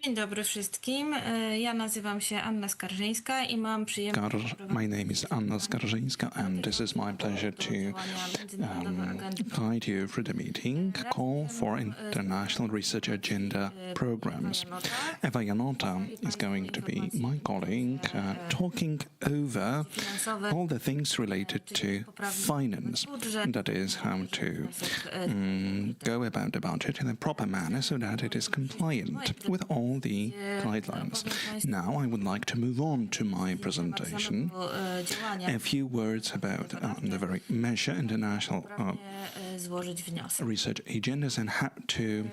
Dzień dobry wszystkim. Ja nazywam się Anna Skarżyńska i mam przyjemność. My name is Anna Skarżyńska, and this is my pleasure to guide you through the meeting Call for International Research Agenda Programs. Eva Janota is going to be my colleague, talking over all the things related to finance, that is, how to go about the budget in a proper manner so that it is compliant with all the guidelines. Now I would like to move on to my presentation. A few words about the very measure international research agendas and how to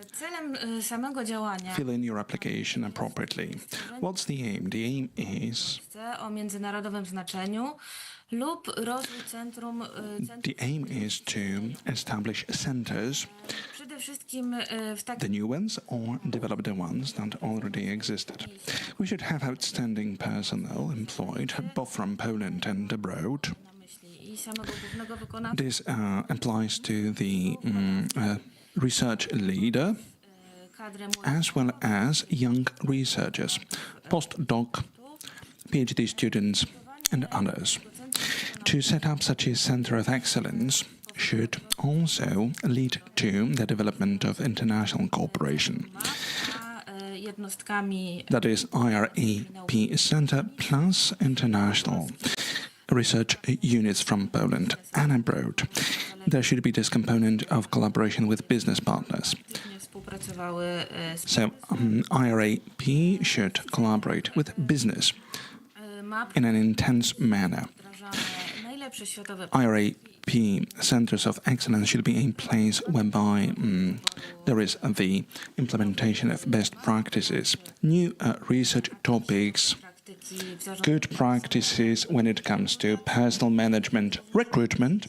fill in your application appropriately. What's the aim? The aim is the aim is to establish centers, the new ones or develop the ones that already existed. We should have outstanding personnel employed both from Poland and abroad. This applies to the research leader as well as young researchers, postdoc, PhD students and others. To set up such a center of excellence should also lead to the development of international cooperation. That is IRAP Center plus international research units from Poland and abroad. There should be this component of collaboration with business partners. So IRAP should collaborate with business in an intense manner. IRAP centers of excellence should be in place whereby there is the implementation of best practices, new research topics, good practices when it comes to personal management, recruitment,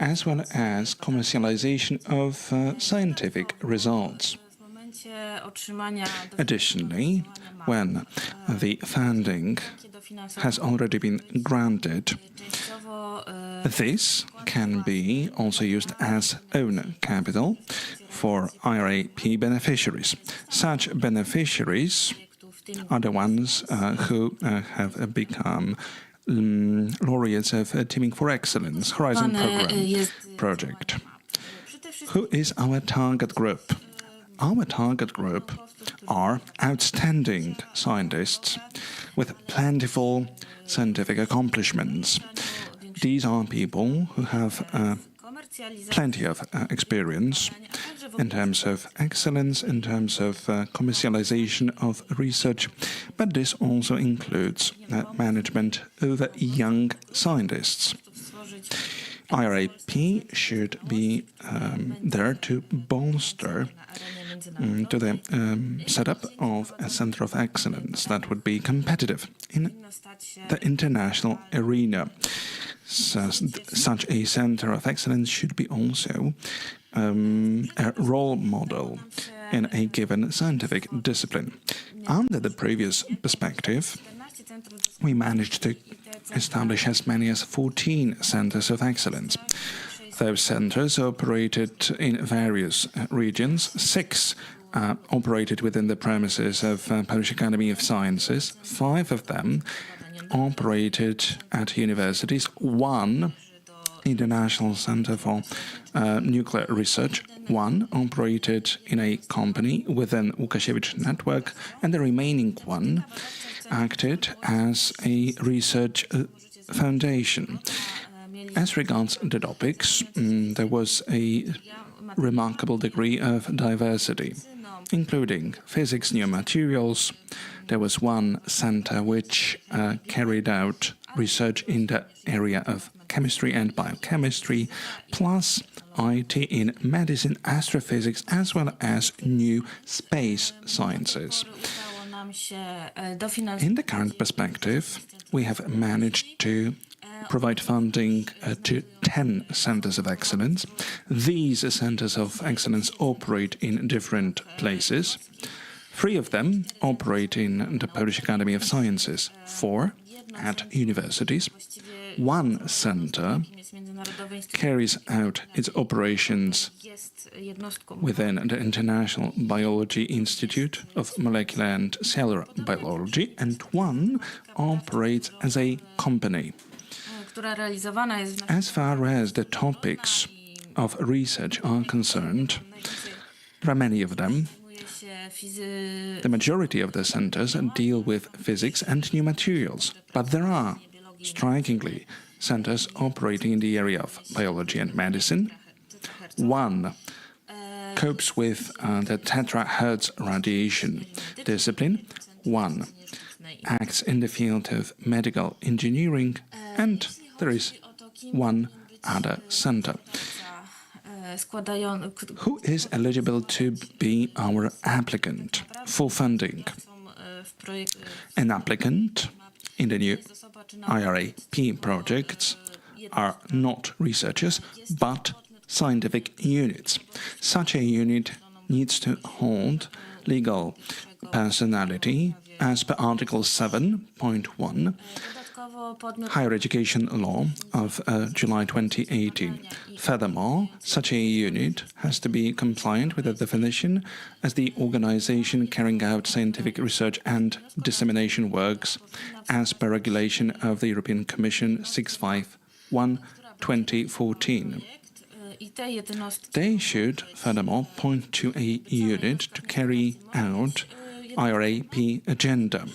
as well as commercialization of scientific results. Additionally, when the funding has already been granted, this can be also used as own capital for IRAP beneficiaries. Such beneficiaries are the ones who have become laureates of Teaming for Excellence Horizon project. Who is our target group? Our target group are outstanding scientists with plentiful scientific accomplishments. These are people who have plenty of experience in terms of excellence, in terms of commercialization of research, but this also includes management over young scientists. IRAP should be there to bolster to the setup of a center of excellence that would be competitive in the international arena. So, such a center of excellence should be also a role model in a given scientific discipline. Under the previous perspective, we managed to establish as many as 14 centers of excellence. Those centers operated in various regions. 6 operated within the premises of Polish Academy of Sciences. 5 of them operated at universities. 1 International Center for Nuclear Research. 1 operated in a company within Łukasiewicz Network, and the remaining 1 acted as a research foundation. As regards the topics, there was a remarkable degree of diversity, including physics, new materials. There was 1 center which carried out research in the area of chemistry and biochemistry, plus IT in medicine, astrophysics, as well as new space sciences. In the current perspective, we have managed to provide funding to 10 centers of excellence. These centers of excellence operate in different places. 3 of them operate in the Polish Academy of Sciences, 4 at universities, one center carries out its operations within the International Biology Institute of Molecular and Cellular Biology, and one operates as a company. As far as the topics of research are concerned, there are many of them. The majority of the centers deal with physics and new materials, but there are, strikingly, centers operating in the area of biology and medicine. One copes with the terahertz radiation discipline. One acts in the field of medical engineering, and there is one other center. Who is eligible to be our applicant for funding? An applicant in the new IRAP projects are not researchers, but scientific units. Such a unit needs to hold legal personality as per Article 7.1 Higher Education Law of July 2018. Furthermore, such a unit has to be compliant with the definition as the organization carrying out scientific research and dissemination works as per regulation of the European Commission 651/2014. They should, furthermore, point to a unit to carry out IRAP agenda.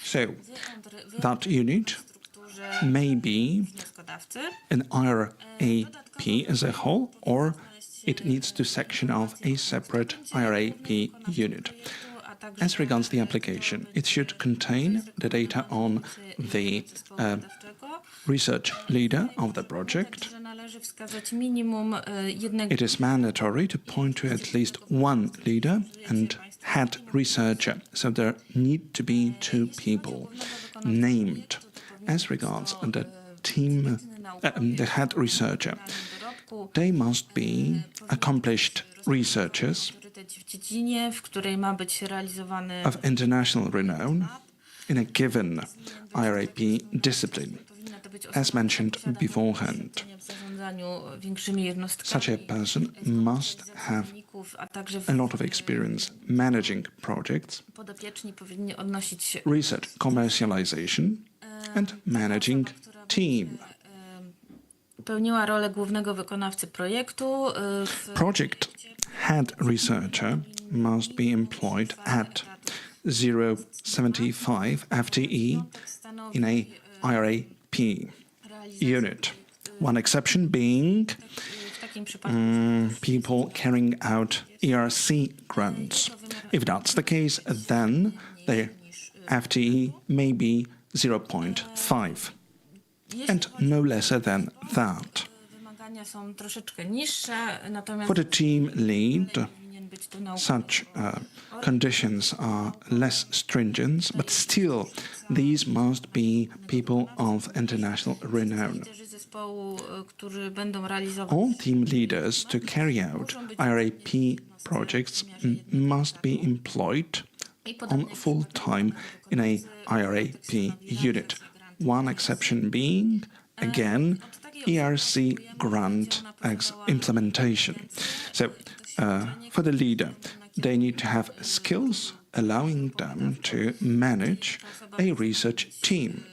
So, that unit may be an IRAP as a whole, or it needs to section off a separate IRAP unit. As regards the application, it should contain the data on the research leader of the project. It is mandatory to point to at least one leader and head researcher, so there need to be two people named. As regards the team, the head researcher, they must be accomplished researchers of international renown in a given IRAP discipline, as mentioned beforehand. Such a person must have a lot of experience managing projects, research commercialization, and managing team. Project head researcher must be employed at 0.75 FTE in a IRAP unit. One exception being people carrying out ERC grants. If that's the case, then the FTE may be 0.5 and no lesser than that. For the team lead, such conditions are less stringent, but still these must be people of international renown. All team leaders to carry out IRAP projects must be employed on full time in a IRAP unit. One exception being, again, ERC grant implementation. So, for the leader, they need to have skills allowing them to manage a research team.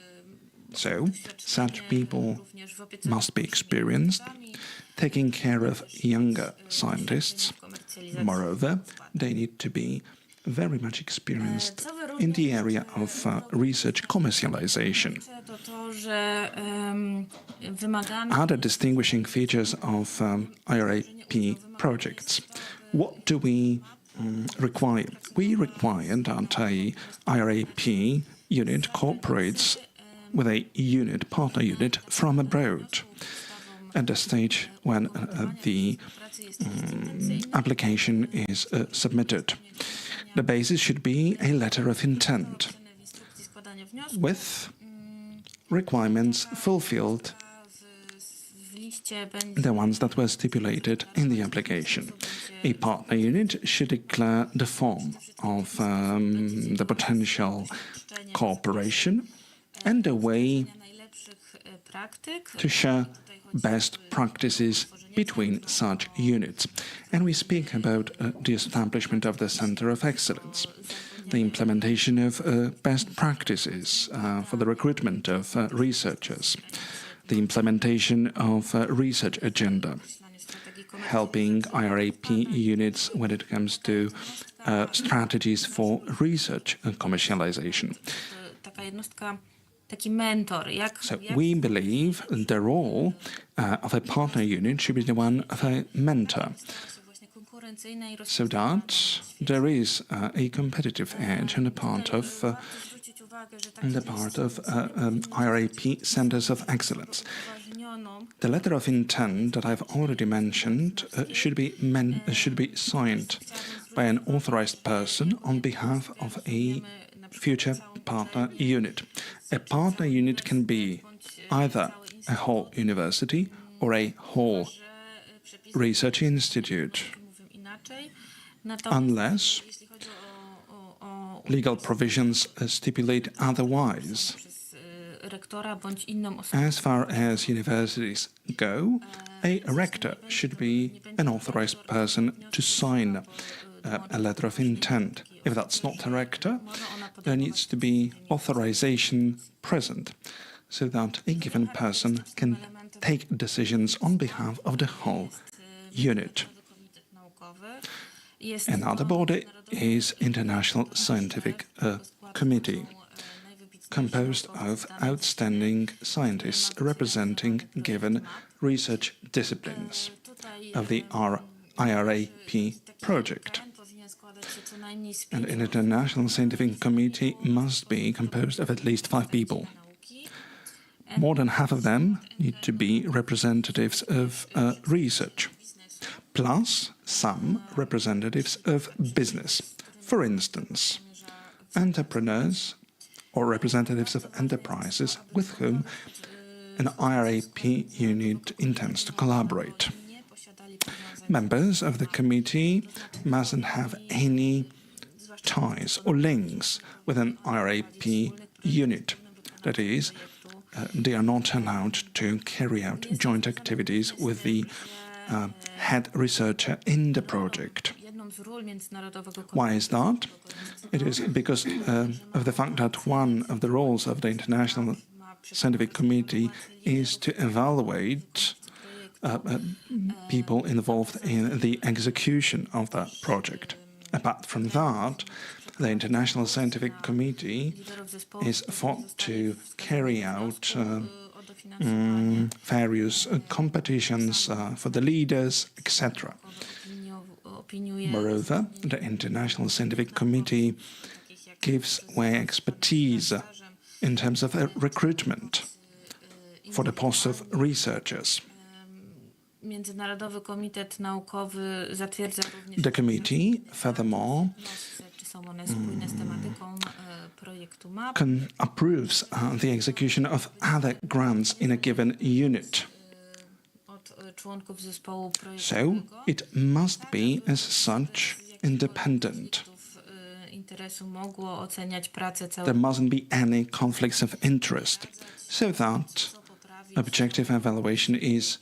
So, such people must be experienced, taking care of younger scientists. Moreover, they need to be very much experienced in the area of research commercialization. Other distinguishing features of IRAP projects. What do we require? We require that a IRAP unit cooperates with a unit, partner unit, from abroad at the stage when the application is submitted. The basis should be a letter of intent with requirements fulfilled, the ones that were stipulated in the application. A partner unit should declare the form of the potential cooperation and the way to share best practices between such units. And we speak about the establishment of the Center of Excellence, the implementation of best practices for the recruitment of researchers, the implementation of a research agenda, helping IRAP units when it comes to strategies for research and commercialization. So we believe the role of a partner unit should be the one of a mentor, so that there is a competitive edge on the part of IRAP Centers of Excellence. The letter of intent that I've already mentioned should be signed by an authorized person on behalf of a future partner unit. A partner unit can be either a whole university or a whole research institute, unless legal provisions stipulate otherwise. As far as universities go, a rector should be an authorized person to sign a letter of intent. If that's not a rector, there needs to be authorization present so that a given person can take decisions on behalf of the whole unit. Another body is International Scientific Committee, composed of outstanding scientists representing given research disciplines of the IRAP project. And an International Scientific Committee must be composed of at least 5 people. More than half of them need to be representatives of research, plus some representatives of business. For instance, entrepreneurs or representatives of enterprises with whom an IRAP unit intends to collaborate. Members of the committee mustn't have any ties or links with an IRAP unit. That is, they are not allowed to carry out joint activities with the head researcher in the project. Why is that? It is because of the fact that one of the roles of the International Scientific Committee is to evaluate people involved in the execution of that project. Apart from that, the International Scientific Committee is thought to carry out various competitions for the leaders, etc. Moreover, the International Scientific Committee gives away expertise in terms of recruitment for the posts of researchers. The committee, furthermore, approves the execution of other grants in a given unit. So it must be, as such, independent. There mustn't be any conflicts of interest, so that objective evaluation is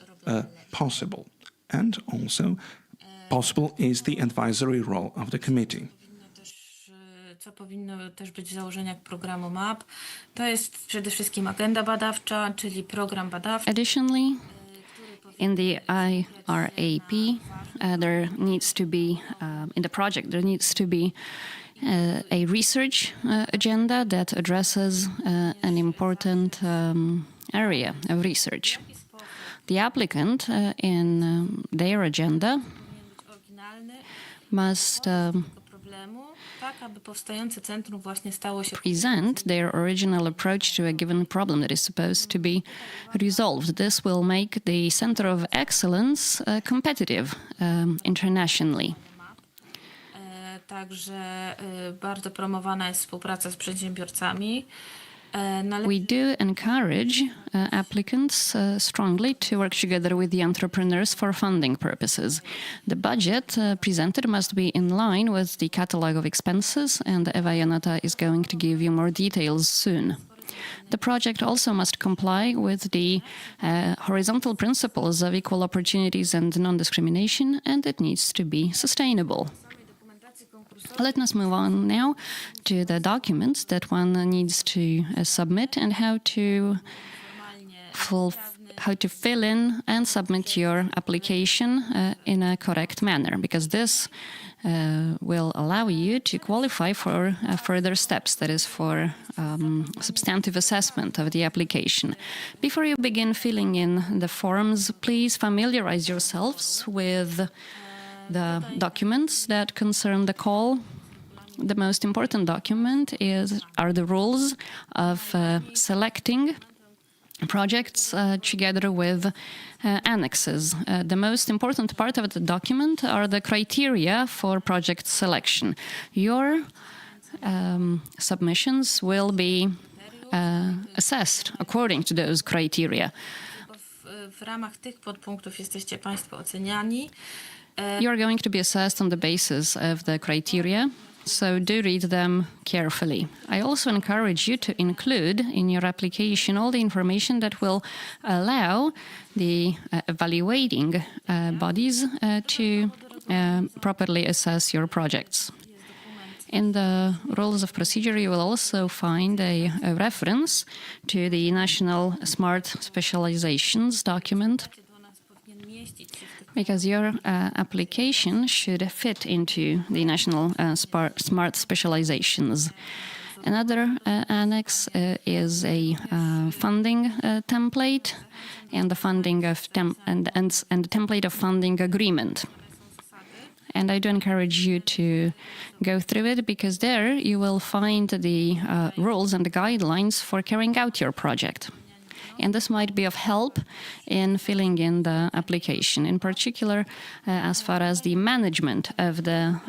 possible. And also, possible is the advisory role of the committee. Co powinno też być w założeniach programu MAB, to jest przede wszystkim agenda badawcza, czyli program badawczy. Additionally, in the IRAP, there needs to be, in the project, there needs to be a research agenda that addresses an important area of research. The applicant in their agenda must present their original approach to a given problem that is supposed to be resolved. This will make the Center of Excellence competitive internationally. Także bardzo promowana jest współpraca z przedsiębiorcami. We do encourage applicants strongly to work together with the entrepreneurs for funding purposes. The budget presented must be in line with the catalogue of expenses, and Eva Janata is going to give you more details soon. The project also must comply with the horizontal principles of equal opportunities and non-discrimination, and it needs to be sustainable. Let us move on now to the documents that one needs to submit and how to fill in and submit your application in a correct manner, because this will allow you to qualify for further steps, that is for substantive assessment of the application. Before you begin filling in the forms, please familiarize yourselves with the documents that concern the call. The most important document are the rules of selecting projects together with annexes. The most important part of the document are the criteria for project selection. Your submissions will be assessed according to those criteria. W ramach tych podpunktów jesteście Państwo oceniani. You're going to be assessed on the basis of the criteria, so do read them carefully. I also encourage you to include in your application all the information that will allow the evaluating bodies to properly assess your projects. In the rules of procedure, you will also find a reference to the National Smart Specializations document, because your application should fit into the national smart specializations. Another annex is a funding template and the funding of and the template of funding agreement. And I do encourage you to go through it, because there you will find the rules and the guidelines for carrying out your project. And this might be of help in filling in the application, in particular as far as the management of the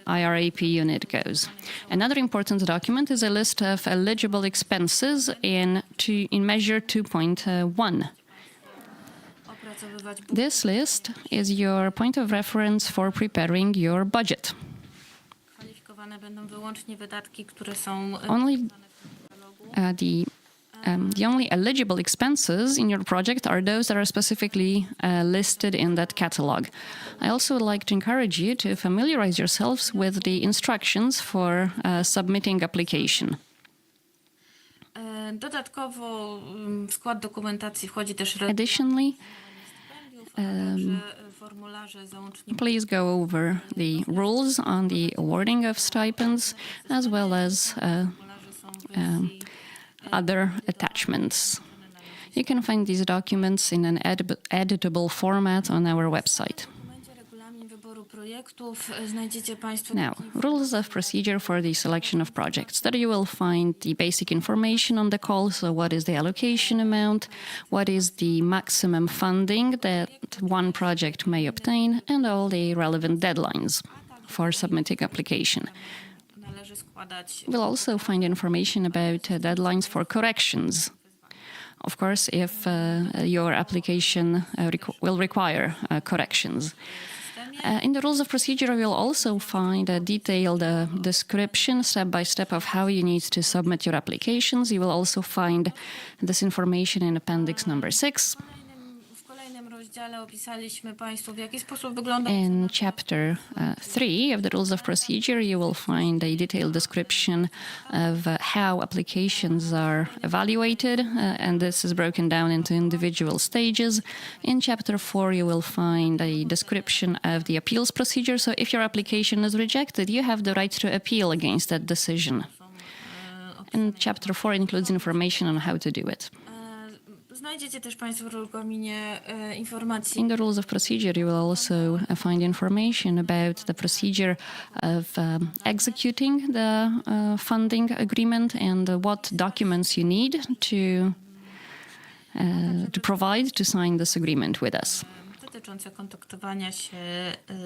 IRAP unit goes. Another important document is a list of eligible expenses in measure 2.1. This list is your point of reference for preparing your budget. Only the only eligible expenses in your project are those that are specifically listed in that catalog. I also would like to encourage you to familiarize yourselves with the instructions for submitting application. Dodatkowo w skład dokumentacji wchodzi też Additionally, please go over the rules on the awarding of stipends, as well as other attachments. You can find these documents in an editable format on our website. Now, rules of procedure for the selection of projects. There you will find the basic information on the call, so what is the allocation amount, what is the maximum funding that one project may obtain, and all the relevant deadlines for submitting application. We'll also find information about deadlines for corrections. Of course, if your application will require corrections. In the rules of procedure, you'll also find a detailed description, step-by-step, of how you need to submit your applications. You will also find this information in Appendix number 6. In Chapter 3 of the Rules of Procedure, you will find a detailed description of how applications are evaluated, and this is broken down into individual stages. In Chapter 4, you will find a description of the appeals procedure. So if your application is rejected, you have the right to appeal against that decision. And Chapter 4 includes information on how to do it. In the rules of procedure, you will also find information about the procedure of executing the funding agreement and what documents you need to provide to sign this agreement with us.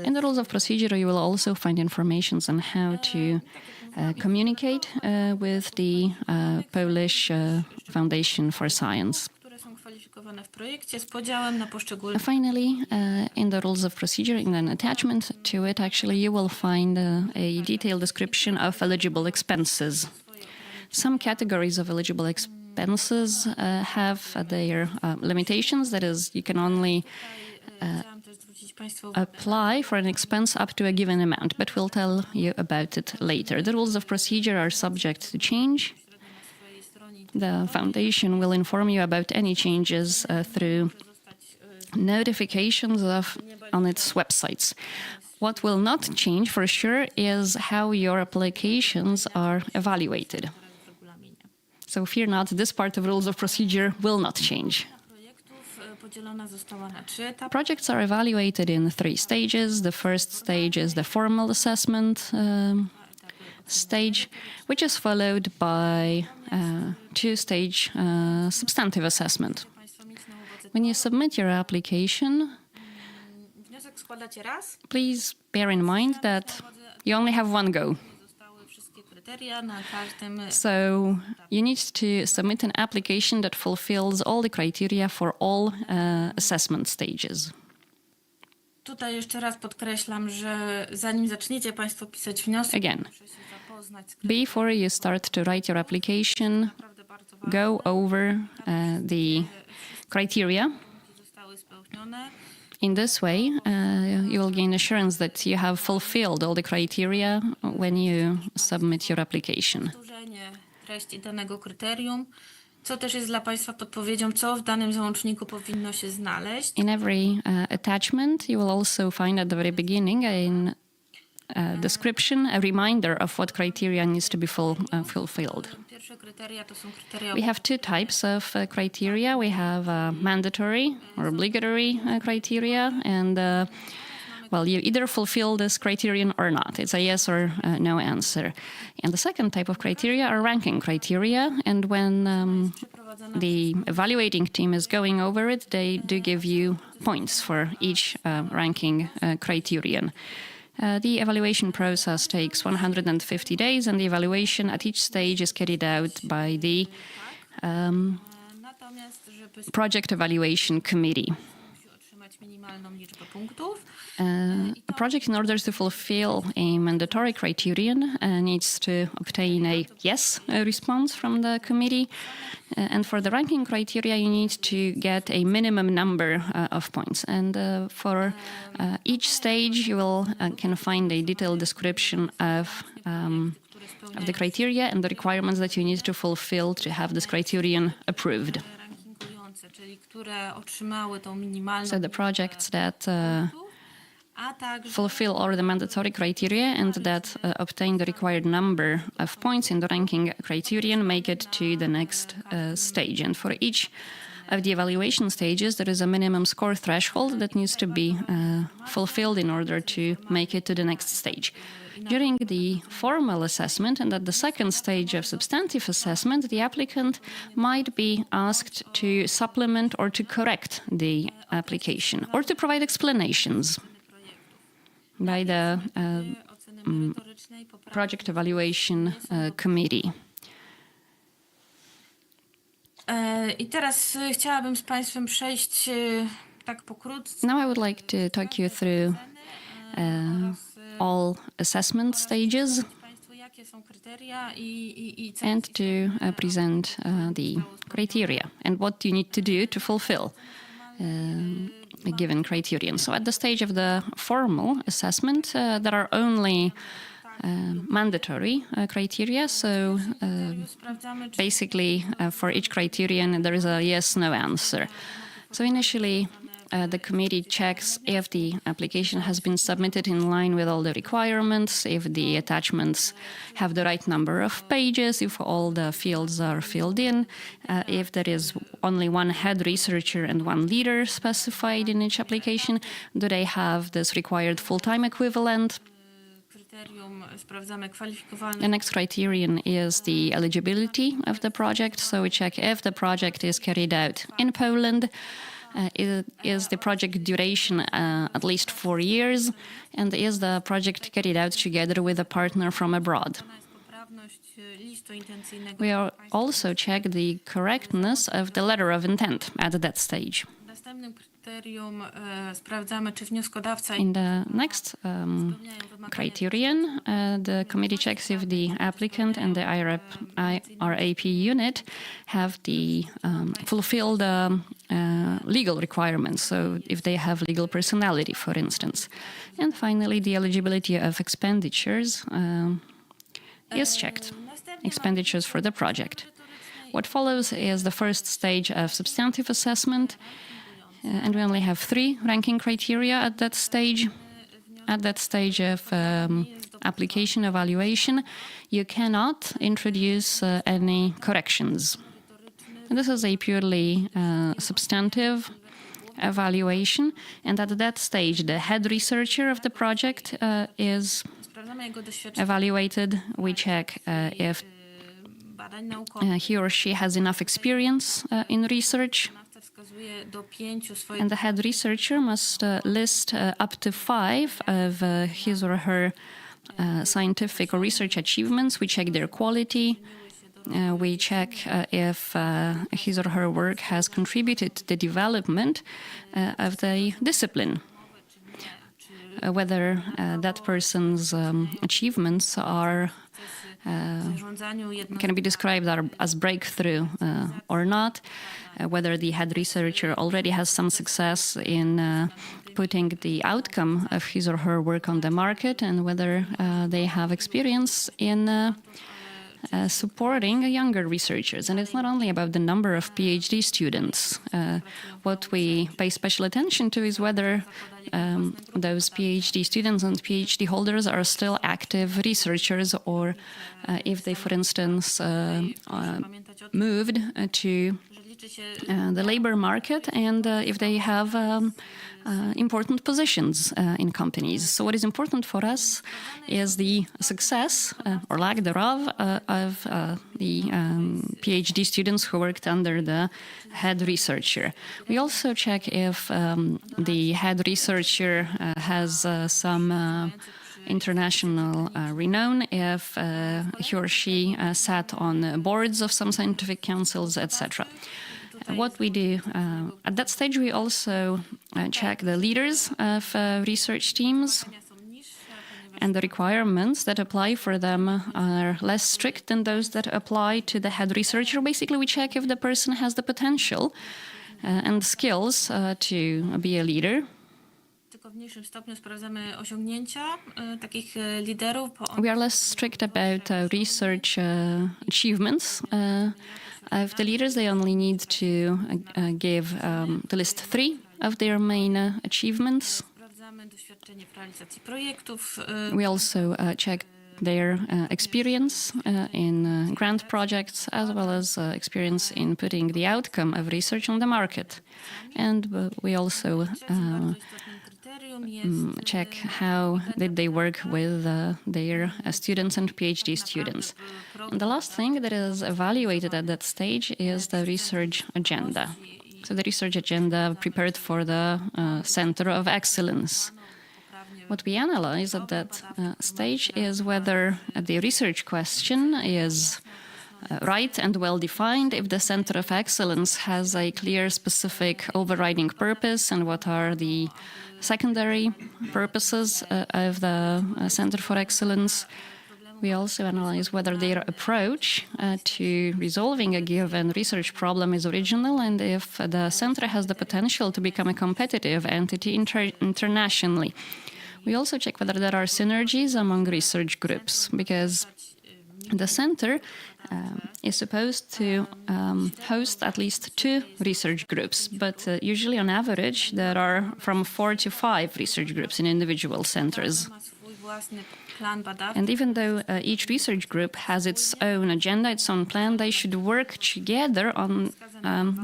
In the rules of procedure, you will also find information on how to communicate with the Polish Foundation for Science. Finally, in the rules of procedure, in an attachment to it, actually, you will find a detailed description of eligible expenses. Some categories of eligible expenses have their limitations. That is, you can only Chciałam też zwrócić Państwu uwagę apply for an expense up to a given amount, but we'll tell you about it later. The rules of procedure are subject to change. na swojej stronie. The foundation will inform you about any changes through notifications on its websites. What will not change for sure is how your applications are evaluated. w regulaminie. So fear not, this part of rules of procedure will not change. Projektów podzielona została na 3 etapy. Projects are evaluated in 3 stages. The first stage is the formal assessment stage, which is followed by 2-stage substantive assessment. Państwo mieć na uwadze When you submit your application, wniosek składacie raz. please bear in mind that you only have one go. Zostały wszystkie kryteria na każdym. So you need to submit an application that fulfills all the criteria for all assessment stages. Tutaj jeszcze raz podkreślam, że zanim zaczniecie Państwo pisać wniosek, Again, muszę się zapoznać z before you start to write your application, naprawdę bardzo ważne, go over the criteria. które zostały spełnione. In this way, you will gain assurance that you have fulfilled all the criteria when you submit your application. Powtórzenie treści danego kryterium, co też jest dla Państwa podpowiedzią, co w danym załączniku powinno się znaleźć. In every attachment, you will also find at the very beginning in description a reminder of what criteria needs to be fulfilled. Pierwsze kryteria to są kryteria We have 2 types of criteria. We have mandatory or obligatory criteria, and well, you either fulfill this criterion or not. It's a yes or no answer. And the second type of criteria are ranking criteria, and when the evaluating team is going over it, they do give you points for each ranking criterion. The evaluation process takes 150 days, and the evaluation at each stage is carried out by the Natomiast, żeby Project Evaluation Committee. musi otrzymać minimalną liczbę punktów. A project, in order to fulfill a mandatory criterion, needs to obtain a yes response from the committee. And for the ranking criteria, you need to get a minimum number of points. And for each stage, you will can find a detailed description of the criteria and the requirements that you need to fulfill to have this criterion approved. Rankingujące, czyli które otrzymały tą minimalną So the projects that a także fulfill all the mandatory criteria and that obtain the required number of points in the ranking criterion make it to the next stage. And for each of the evaluation stages, there is a minimum score threshold that needs to be fulfilled in order to make it to the next stage. During the formal assessment and at the second stage of substantive assessment, the applicant might be asked to supplement or to correct the application or to provide explanations by the oceny merytorycznej, poprawki. Project Evaluation Committee. I teraz chciałabym z Państwem przejść tak pokrótce Now I would like to talk you through all assessment stages Państwu, jakie są kryteria i co and to present the criteria and what you need to do to fulfill a given criterion. So at the stage of the formal assessment, there are only mandatory criteria. So sprawdzamy, czy basically, for each criterion, there is a yes/no answer. So initially, the committee checks if the application has been submitted in line with all the requirements, if the attachments have the right number of pages, if all the fields are filled in, if there is only one head researcher and one leader specified in each application, do they have this required full-time equivalent? kryterium sprawdzamy kwalifikowalne. The next criterion is the eligibility of the project. So we check if the project is carried out in Poland, is the project duration at least 4 years, and is the project carried out together with a partner from abroad. Jest poprawność listu intencyjnego. We also check the correctness of the letter of intent at that stage. następnym kryterium sprawdzamy, czy wnioskodawca In the next criterion, the committee checks if the applicant and the IRAP unit have fulfill the legal requirements, so if they have legal personality, for instance. And finally, the eligibility of expenditures is checked, expenditures for the project. What follows is the first stage of substantive assessment, and we only have 3 ranking criteria at that stage. At that stage of application evaluation, you cannot introduce any corrections. And this is a purely substantive evaluation, and at that stage, the head researcher of the project is evaluated. We check if he or she has enough experience in research, and the head researcher must list up to 5 of his or her scientific or research achievements. We check their quality. We check if his or her work has contributed to the development of the discipline, whether that person's achievements are can be described as breakthrough or not, whether the head researcher already has some success in putting the outcome of his or her work on the market, and whether they have experience in supporting younger researchers. And it's not only about the number of PhD students. What we pay special attention to is whether those PhD students and PhD holders are still active researchers, or if they, for instance, moved to the labor market, and if they have important positions in companies. So what is important for us is the success or lack thereof of the PhD students who worked under the head researcher. We also check if the head researcher has some international renown, if he or she sat on boards of some scientific councils, etc. What we do at that stage, we also check the leaders of research teams, and the requirements that apply for them are less strict than those that apply to the head researcher. Basically, we check if the person has the potential and skills to be a leader. We are less strict about research achievements of the leaders. They only need to to list 3 of their main achievements. We also check their experience in grant projects, as well as experience in putting the outcome of research on the market. And we also check how did they work with their students and PhD students. And the last thing that is evaluated at that stage is the research agenda. So the research agenda prepared for the Center of Excellence. What we analyze at that stage is whether the research question is right and well defined, if the Center of Excellence has a clear, specific overriding purpose, and what are the secondary purposes of the Center for Excellence. We also analyze whether their approach to resolving a given research problem is original, and if the center has the potential to become a competitive entity internationally. We also check whether there are synergies among research groups, because the center is supposed to host at least 2 research groups, but usually on average there are from 4 to 5 research groups in individual centers. And even though each research group has its own agenda, its own plan, they should work together on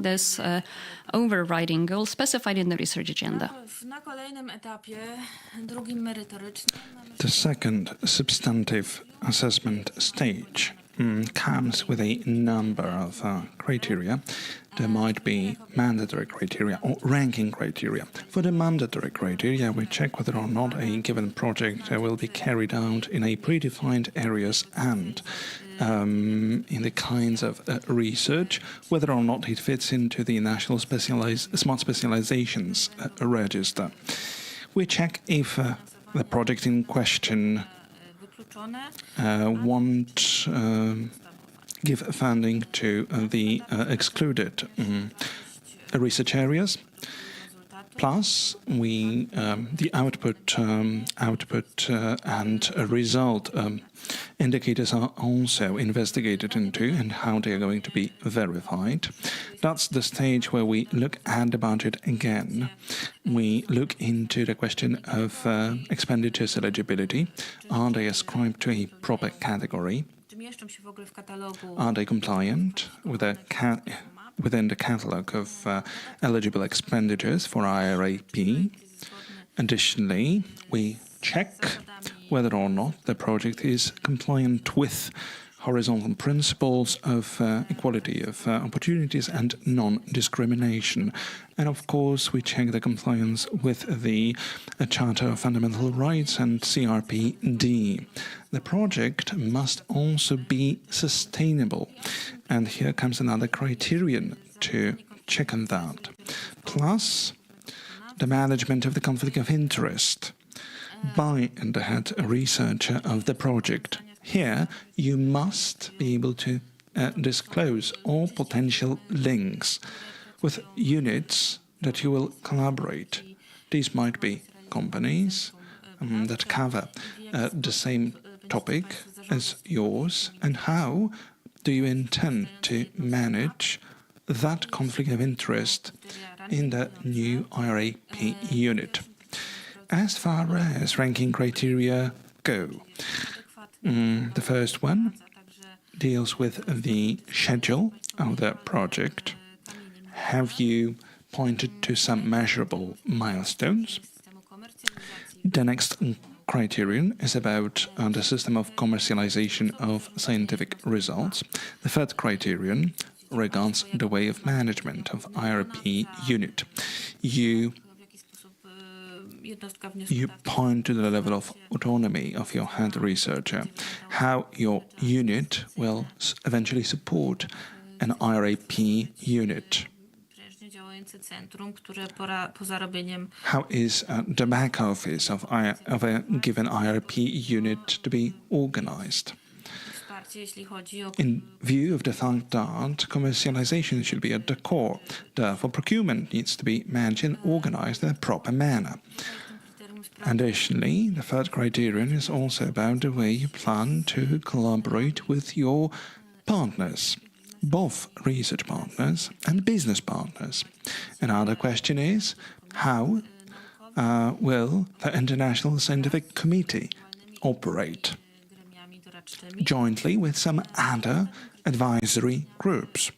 this overriding goal specified in the research agenda. The second substantive assessment stage comes with a number of criteria. There might be mandatory criteria or ranking criteria. For the mandatory criteria, we check whether or not a given project will be carried out in a predefined areas and in the kinds of research, whether or not it fits into the National Smart Specializations Register. We check if the project in question won't give funding to the excluded research areas. Plus, the output and result indicators are also investigated into and how they are going to be verified. That's the stage where we look at the budget again. We look into the question of expenditures eligibility. Are they ascribed to a proper category? Are they compliant with within the catalogue of eligible expenditures for IRAP? Additionally, we check whether or not the project is compliant with horizontal principles of equality of opportunities and non-discrimination. And of course, we check the compliance with the Charter of Fundamental Rights and CRPD. The project must also be sustainable. And here comes another criterion to check on that. Plus, the management of the conflict of interest by the head researcher of the project. Here, you must be able to disclose all potential links with units that you will collaborate. These might be companies that cover the same topic as yours, and how do you intend to manage that conflict of interest in the new IRAP unit. As far as ranking criteria go, the first one deals with the schedule of the project. Have you pointed to some measurable milestones? The next criterion is about the system of commercialization of scientific results. The third criterion regards the way of management of IRP unit. You point to the level of autonomy of your head researcher, how your unit will eventually support an IRAP unit. How is the back office of a given IRP unit to be organized? In view of the fact that commercialization should be at the core, therefore procurement needs to be managed and organized in a proper manner. Additionally, the third criterion is also about the way you plan to collaborate with your partners, both research partners and business partners. Another question is, how will the International Scientific Committee operate jointly with some other advisory groups?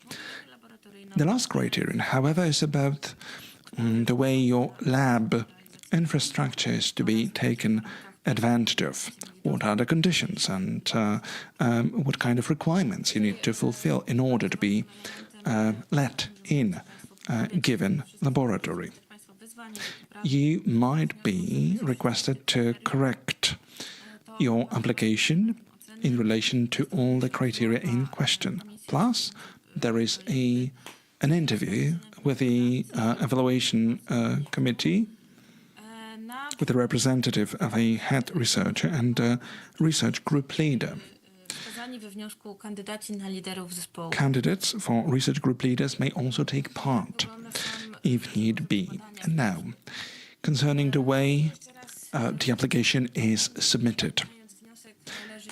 The last criterion, however, is about the way your lab infrastructure is to be taken advantage of. What are the conditions and what kind of requirements you need to fulfill in order to be let in a given laboratory. You might be requested to correct your application in relation to all the criteria in question. Plus, there is an interview with the evaluation committee, with a representative of a head researcher and a research group leader. Candidates for research group leaders may also take part, if need be. And now, concerning the way the application is submitted.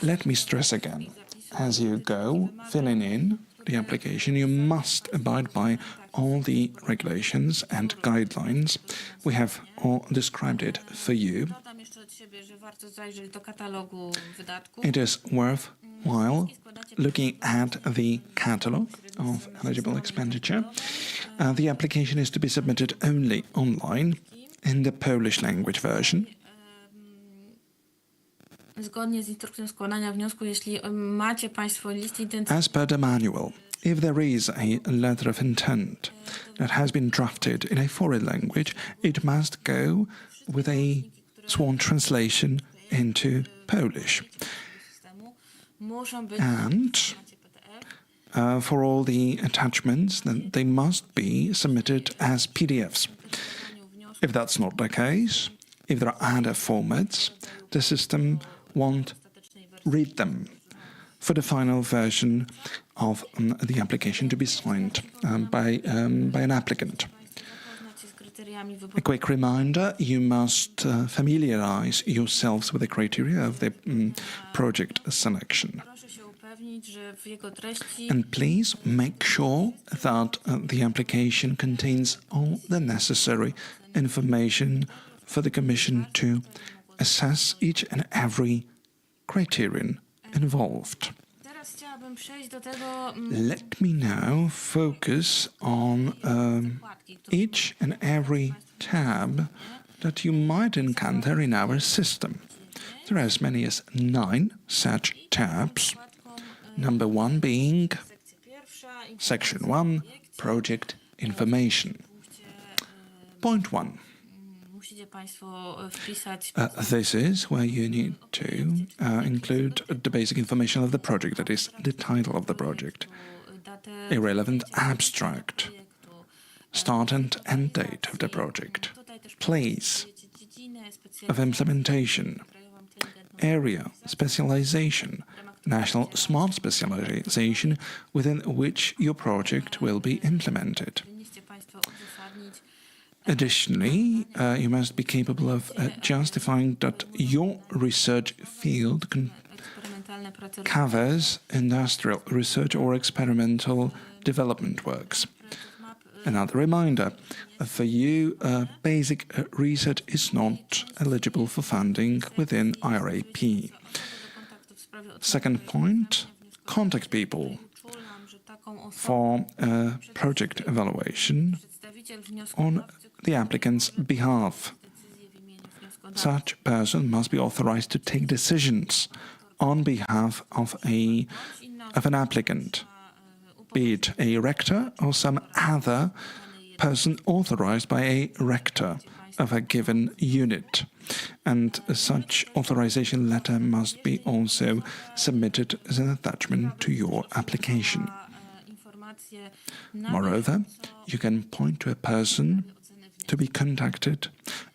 Let me stress again, as you go filling in the application, you must abide by all the regulations and guidelines. We have all described it for you. It is worthwhile looking at the catalogue of eligible expenditure. The application is to be submitted only online in the Polish language version. Zgodnie z instrukcją składania wniosku, jeśli macie Państwo list intencji, As per the manual, if there is a letter of intent that has been drafted in a foreign language, it must go with a sworn translation into Polish. systemu muszą być And PDF. for all the attachments, then they must be submitted as PDFs. If that's not the case, if there are other formats, the system won't read them for the final version of the application to be signed by an applicant. Zapoznać się z kryteriami A wyboru. quick reminder, you must familiarize yourselves with the criteria of the project selection. Proszę się upewnić, że w jego treści And please make sure that the application contains all the necessary information for the Commission to assess each and every criterion involved. teraz chciałabym przejść do tego Let me now focus on zakładki, które each and every tab that you might encounter in our system. There are as many as 9 such tabs. Number 1 being sekcja pierwsza, Section 1, Project Information. Point 1. musicie Państwo wpisać This is where you need to include the basic information of the project, that is, the title of the project, datę a relevant abstract, projektu. start and end date of the project, Tutaj też place podajecie dziedzinę, of specjalną implementation, krajową inteligentną area, specialization, national smart specialization within which your project will be implemented. powinniście Państwo uzasadnić Additionally, you must be capable of justifying that your research field eksperymentalne prace covers industrial research or experimental development works. MAP. Another reminder, for you, basic research is not eligible for funding within IRAP. Kontaktów w sprawie Second point, contact people uczulam, że taką osobą for project evaluation przedstawiciel wnioskodawcy on the applicant's behalf. decyzję w imieniu wnioskodawcy Such person must be authorized to take decisions on behalf of an applicant, be it a rector or some other person authorized by a rector of a given unit. And such authorization letter must be also submitted as an attachment to your application. informacje Moreover, you can point to a person to be contacted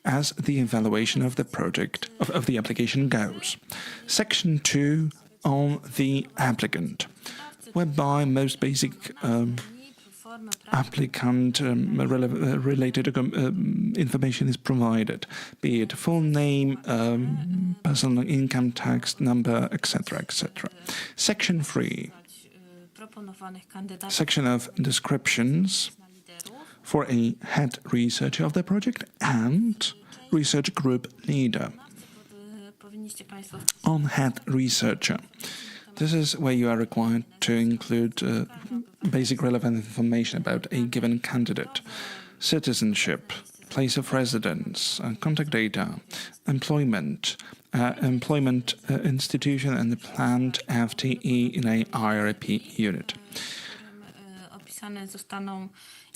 as the evaluation of the project, of the application goes. Section 2 on the applicant, whereby most basic formy applicant related information is provided, be it full name, personal income tax number, etc., etc. Section 3, proponowanych kandydatów section of descriptions na liderów. for a head researcher of the project and research group leader. Powinniście Państwo On head researcher, this is where you are required to include basic relevant information about a given candidate, citizenship, place of residence, contact data, employment, institution and the planned FTE in a IRP unit. opisane zostaną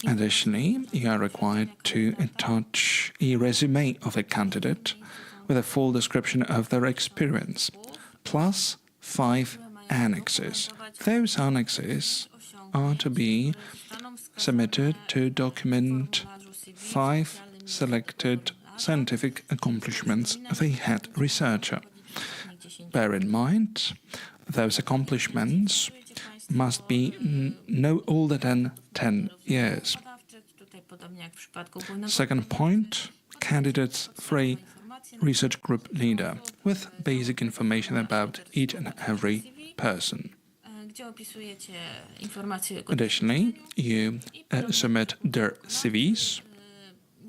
Additionally, you are required to attach a resume of a candidate with a full description of their experience, plus 5 annexes. Those annexes are to be submitted to document 5 selected scientific accomplishments of a head researcher. Bear in mind, those accomplishments must be no older than 10 years. Tutaj podobnie jak w przypadku głównego Second point, candidates for a research group leader with basic information about each and every person. gdzie opisujecie informacje. Additionally, you submit their CVs,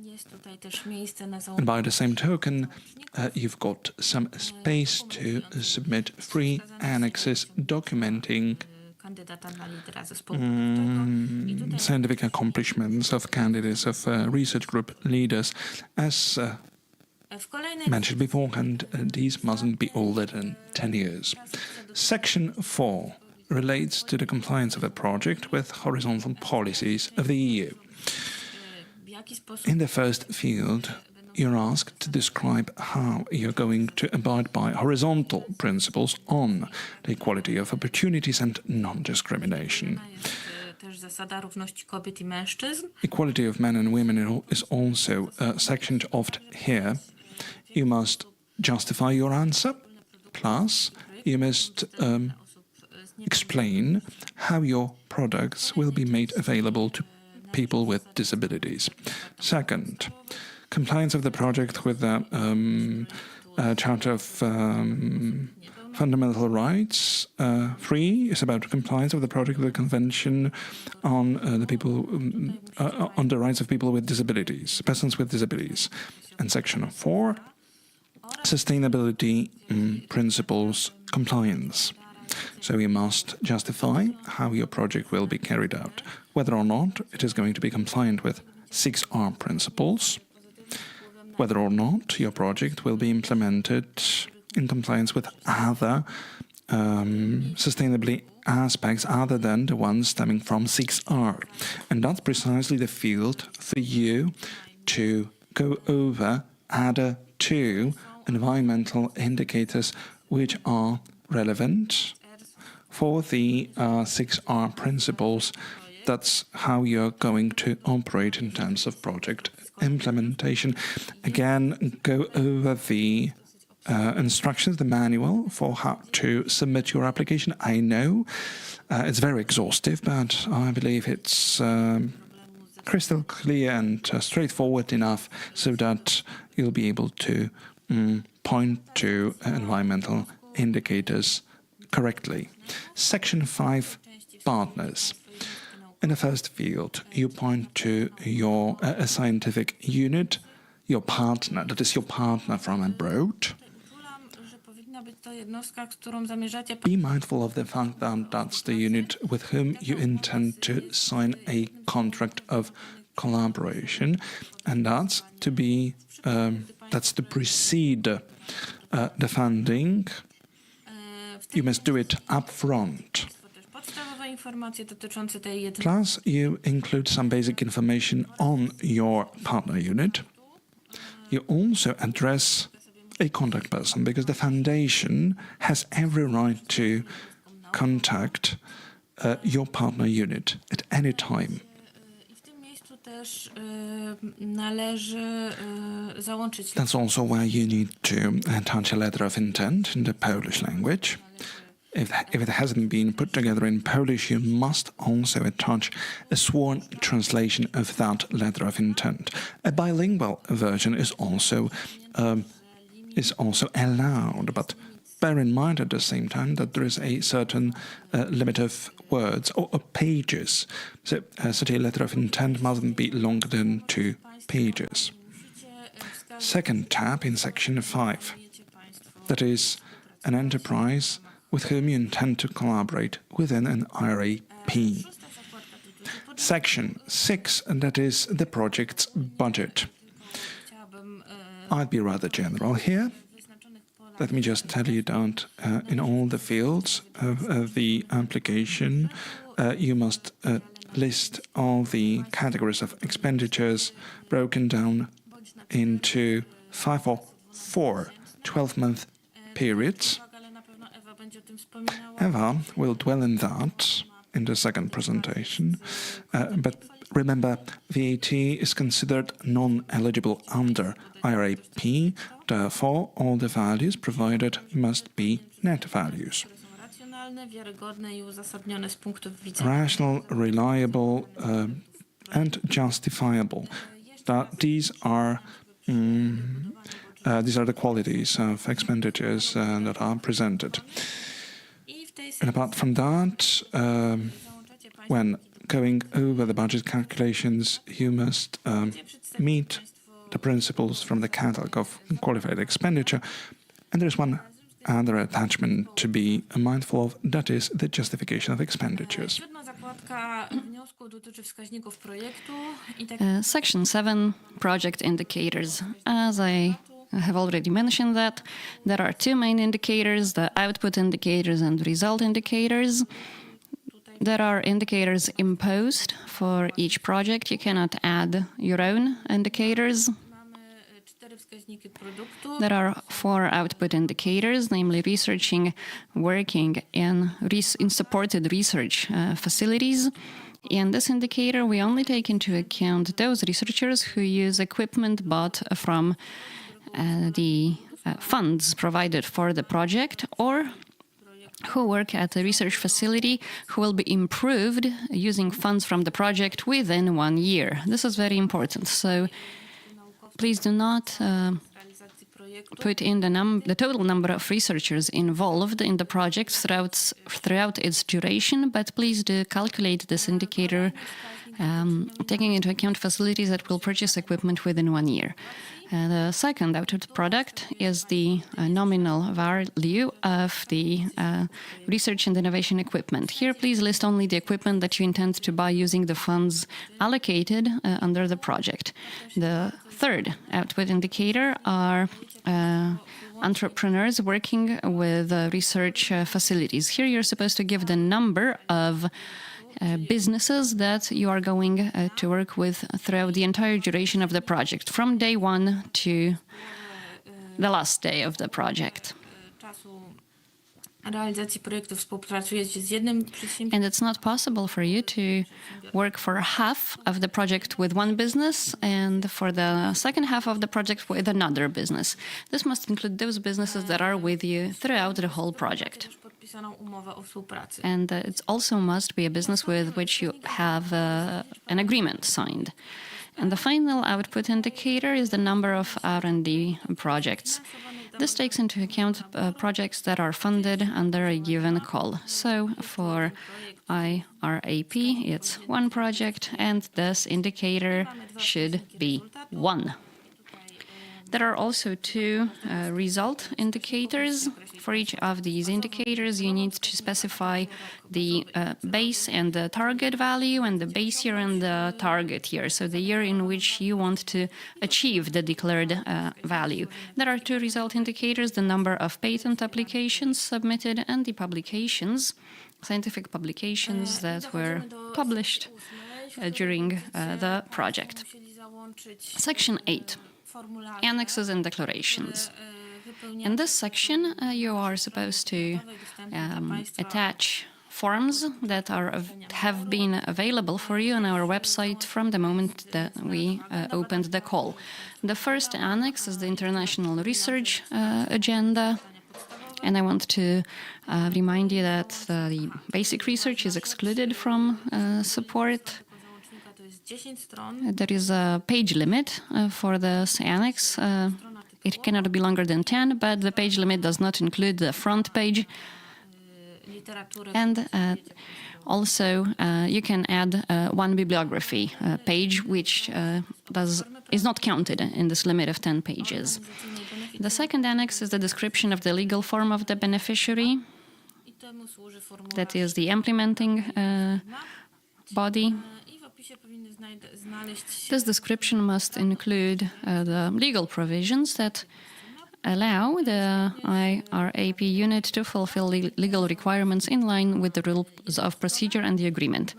Jest tutaj też miejsce na and załączenie. by the same token, you've got some space to submit 3 annexes documenting Kandydata na lidera zespołu badawczego. I tutaj scientific accomplishments of candidates of research group leaders as W kolejnej mentioned beforehand, these mustn't be older than 10 years. Section 4 relates to the compliance of a project with horizontal policies of the EU. w jaki sposób In the first field, you're asked to describe how you're going to abide by horizontal principles on the equality of opportunities and non-discrimination. jest też zasada równości kobiet i mężczyzn. Equality of men and women is also sectioned oft here. You must justify your answer, plus you must explain how your products will be made available to people with disabilities. Second, compliance of the project with the Charter of Fundamental Rights. 3 is about compliance of the project with the Convention on on the rights of people with disabilities, persons with disabilities. And Section 4, sustainability principles compliance. So you must justify how your project will be carried out, whether or not it is going to be compliant with 6R principles, whether or not your project will be implemented in compliance with other sustainability aspects other than the ones stemming from 6R. And that's precisely the field for you to go over other 2 environmental indicators which are relevant for the 6R principles. That's how you're going to operate in terms of project implementation. Again, go over the instructions, the manual for how to submit your application. I know it's very exhaustive, but I believe it's crystal clear and straightforward enough so that you'll be able to point to environmental indicators correctly. Section 5, partners. In the first field, you point to your a scientific unit, your partner, that is your partner from abroad. Uczulam, że powinna być to jednostka, z którą zamierzacie Be mindful of the fact that that's the unit with whom you intend to sign a contract of collaboration, and that's to precede the funding. You must do it up front. podstawowe informacje dotyczące tej jednostki. Plus, you include some basic information on your partner unit. You also address a contact person because the foundation has every right to contact your partner unit at any time. I w tym miejscu też należy załączyć. That's also where you need to attach a letter of intent in the Polish language. If it hasn't been put together in Polish, you must also attach a sworn translation of that letter of intent. A bilingual version is also allowed, but bear in mind at the same time that there is a certain limit of words or pages. So such a letter of intent mustn't be longer than 2 pages. Second tab in section 5, that is an enterprise with whom you intend to collaborate within an RAP. Section 6, and that is the project's budget. I'd be rather general here. Let me just tell you that in all the fields of the application, you must list all the categories of expenditures broken down into 5 or 4 12-month periods. Eva will dwell in that in the second presentation, but remember, VAT is considered non-eligible under IRAP, therefore all the values provided must be net values. Rational, reliable, and justifiable. These are the qualities of expenditures that are presented. And apart from that, when going over the budget calculations, you must meet the principles from the catalog of qualified expenditure. And there's one other attachment to be mindful of, that is the justification of expenditures. Section 7, project indicators. As I have already mentioned that. There are two main indicators, the output indicators and result indicators. There are indicators imposed for each project. You cannot add your own indicators. There are 4 output indicators, namely researching, working in supported research facilities. In this indicator, we only take into account those researchers who use equipment bought from the funds provided for the project, or who work at a research facility who will be improved using funds from the project within 1 year. This is very important. So please do not put in the total number of researchers involved in the project throughout its duration, but please do calculate this indicator taking into account facilities that will purchase equipment within 1 year. The second output product is the nominal value of the research and innovation equipment. Here, please list only the equipment that you intend to buy using the funds allocated under the project. The third output indicator are entrepreneurs working with research facilities. Here, you're supposed to give the number of businesses that you are going to work with throughout the entire duration of the project, from day 1 to the last day of the project. And it's not possible for you to work for half of the project with one business and for the second half of the project with another business. This must include those businesses that are with you throughout the whole project. And it also must be a business with which you have an agreement signed. And the final output indicator is the number of R&D projects. This takes into account projects that are funded under a given call. So for IRAP, it's 1 project, and this indicator should be 1. There are also 2 result indicators. For each of these indicators, you need to specify the base and the target value, and the base year and the target year, so the year in which you want to achieve the declared value. There are 2 result indicators, the number of patent applications submitted and the publications, scientific publications that were published during the project. Section 8. Annexes and declarations. In this section, you are supposed to attach forms that have been available for you on our website from the moment that we opened the call. The first annex is the international research agenda. And I want to remind you that the basic research is excluded from support. There is a page limit for this annex. It cannot be longer than 10, but the page limit does not include the front page. And also, you can add 1 bibliography page, which is not counted in this limit of 10 pages. The second annex is the description of the legal form of the beneficiary. That is the implementing body. This description must include the legal provisions that allow the IRAP unit to fulfill legal requirements in line with the rules of procedure and the agreement.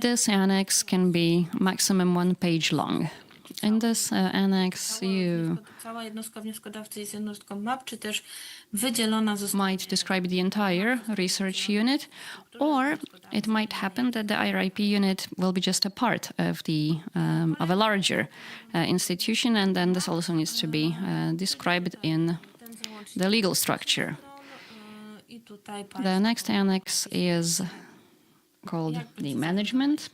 This annex can be maximum 1 page long. In this annex, you might describe the entire research unit, or it might happen that the IRAP unit will be just a part of a larger institution, and then this also needs to be described in the legal structure. The next annex is called the management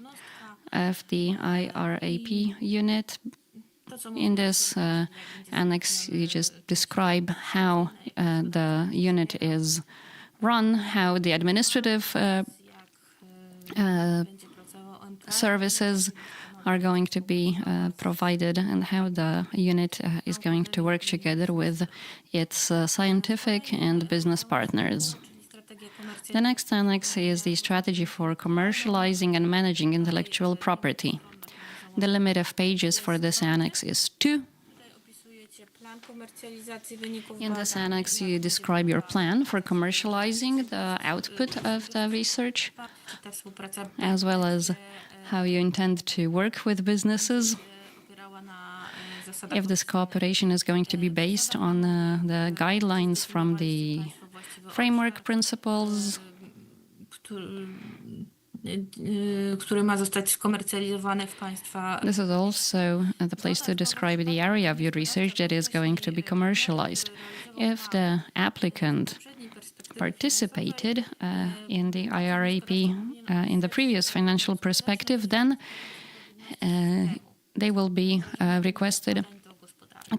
of the IRAP unit. In this annex, you just describe how the unit is run, how the administrative services are going to be provided, and how the unit is going to work together with its scientific and business partners. The next annex is the strategy for commercializing and managing intellectual property. The limit of pages for this annex is 2. Plan komercjalizacji wyników In this badań. annex, you describe your plan for commercializing the output of the research, Ta współpraca as well as how you intend to work with businesses. opierała na zasadach If this cooperation is going to be based on the guidelines from the framework principles, który ma zostać skomercjalizowany w państwa. this is also the place to describe the area of your research that is going to be commercialized. If the applicant participated in the IRAP in the previous financial perspective, then they will be requested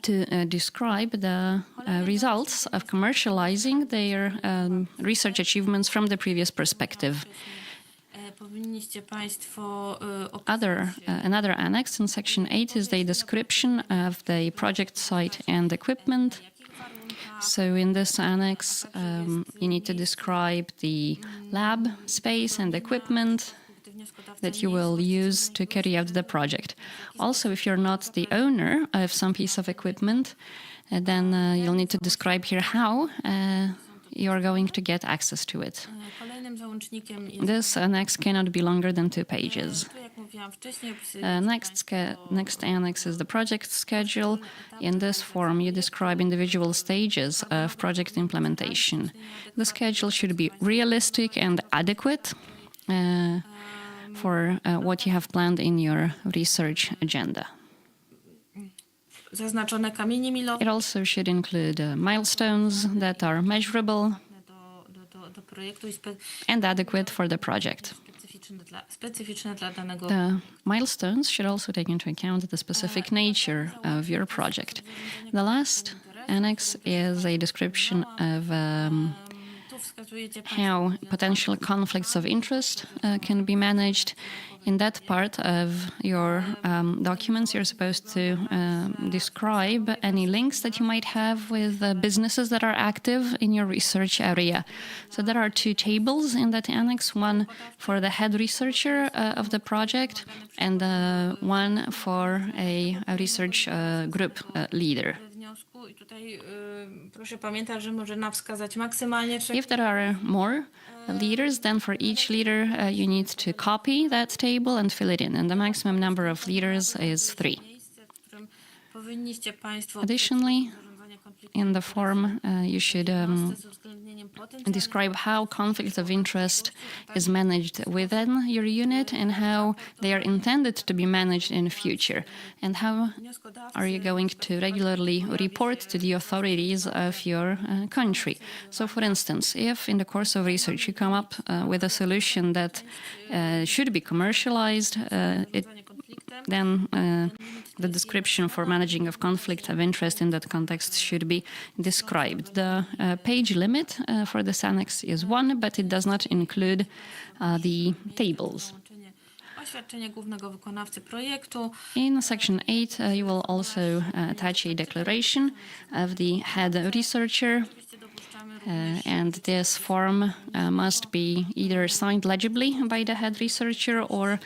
to describe the results of commercializing their research achievements from the previous perspective. Powinniście państwo Another annex in section 8 is the description of the project site and equipment. So in this annex, you need to describe the lab space and equipment that you will use to carry out the project. Also, if you're not the owner of some piece of equipment, then you'll need to describe here how you're going to get access to it. Kolejnym załącznikiem jest, This annex cannot be longer than 2 pages. jak mówiłam wcześniej, Next annex is the project schedule. In this form, you describe individual stages of project implementation. The schedule should be realistic and adequate for what you have planned in your research agenda. zaznaczone kamienie milowe It also should include milestones that are measurable do projektu i and adequate for the project. specyficzne dla danego. The milestones should also take into account the specific nature of your project. The last annex is a description of Tu wskazujecie how potential conflicts of interest can be managed. In that part of your documents, you're supposed to describe any links that you might have with businesses that are active in your research area. So there are 2 tables in that annex, one for the head researcher of the project and one for a research group leader. wniosku i tutaj proszę pamiętać, że można wskazać maksymalnie 3. If there are more leaders, then for each leader you need to copy that table and fill it in. And the maximum number of leaders is 3. miejsce, w którym powinniście państwo Additionally, zarządzania konfliktu in the form, you should z uwzględnieniem potencjalnych describe how conflict of interest is managed within your unit and how they are intended to be managed in future, and how are you going to regularly report to the authorities of your country. So, for instance, if in the course of research you come up with a solution that should be commercialized, then the description for managing of conflict of interest in that context should be described. The page limit for this annex is 1, but it does not include the tables. oświadczenie głównego wykonawcy projektu. In section 8, you will also attach a declaration of the head researcher, and this form must be either signed legibly by the head researcher or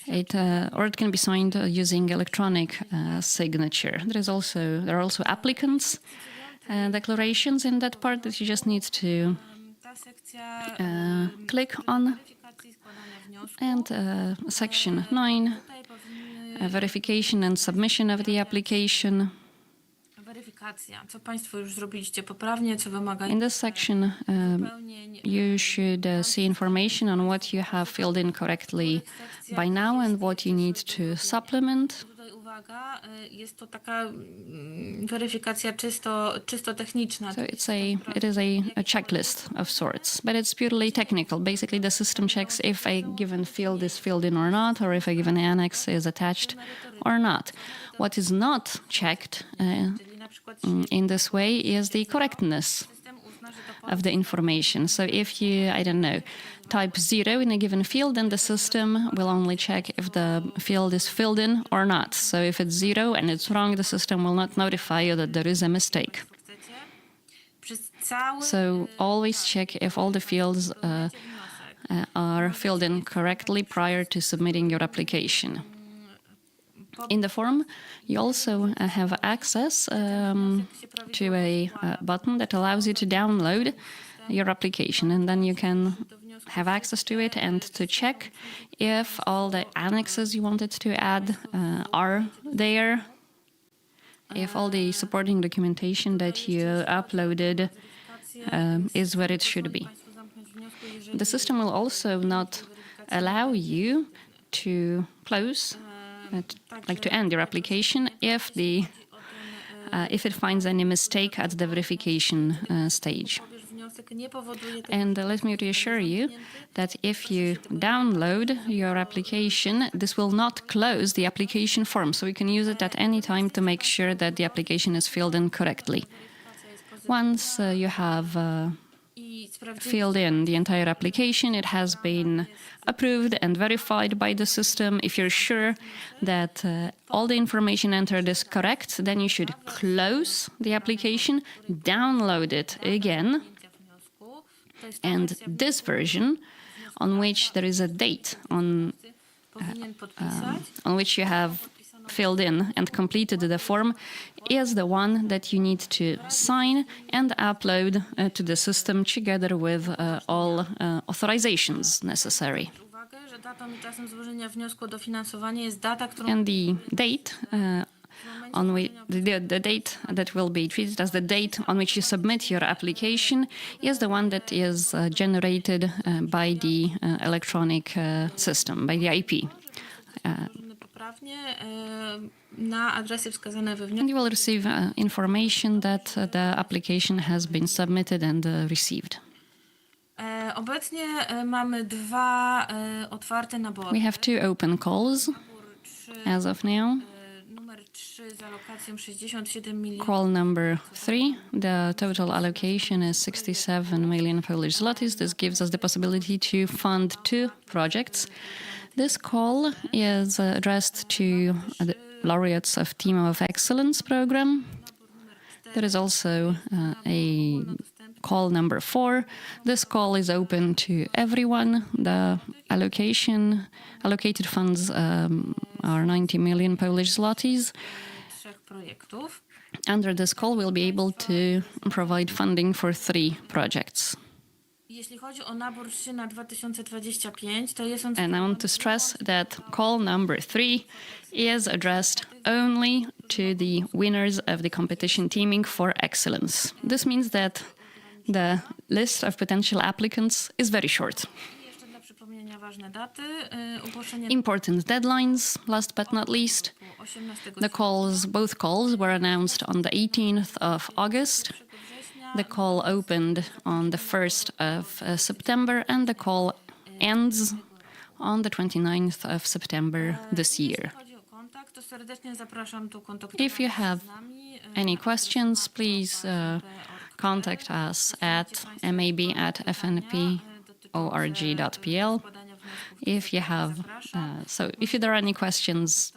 it can be signed using electronic signature. There are also applicants' declarations in that part that you just need to Ta sekcja click on. weryfikacji składania wniosku. And section 9, Tutaj powinny verification and submission of the application. weryfikacja, co państwo już zrobiliście poprawnie, co wymaga In this section, uzupełnień. you should see information on what you have filled in correctly by now and what you need to supplement. Tutaj uwaga, jest to taka weryfikacja czysto techniczna. So it is a checklist of sorts, but it's purely technical. Basically, the system checks if a given field is filled in or not, or if a given annex is attached or not. What is not checked Czyli na przykład in this way is the correctness system uzna, że to of the information. So if you, I don't know, type 0 in a given field, then the system will only check if the field is filled in or not. So if it's 0 and it's wrong, the system will not notify you that there is a mistake. chcecie. Przez cały So always check if all the fields are filled in correctly prior to submitting your application. In the form, you also have access to a button that allows you to download your application, and then you can have access to it and to check if all the annexes you wanted to add are there, if all the supporting documentation that you uploaded is where it should be. The system will also not allow you to close, like to end your application if it finds any mistake at the verification stage. And let me reassure you that if you download your application, this will not close the application form, so you can use it at any time to make sure that the application is filled in correctly. Once you have filled in the entire application, it has been approved and verified by the system. If you're sure that all the information entered is correct, then you should close the application, download it again, and this version, on which there is a date on which you have filled in and completed the form, is the one that you need to sign and upload to the system together with all authorizations necessary. And the date on which the date that will be treated as the date on which you submit your application is the one that is generated by the electronic system, by the IP. And you will receive information that the application has been submitted and received. We have 2 open calls as of now. Call number 3, the total allocation is 67 million Polish zlotys. This gives us the possibility to fund 2 projects. This call is addressed to the laureates of Team of Excellence program. There is also a call number 4. This call is open to everyone. The allocated funds are 90 million Polish zlotys. Under this call, we'll be able to provide funding for 3 projects. And I want to stress that call number 3 is addressed only to the winners of the competition Teaming for Excellence. This means that the list of potential applicants is very short. Important deadlines, last but not least. Both calls were announced on the 18th of August. The call opened on the 1st of September, and the call ends on the 29th of September this year. If you have any questions, please contact us at mab@fnp.org.pl. If there are any questions,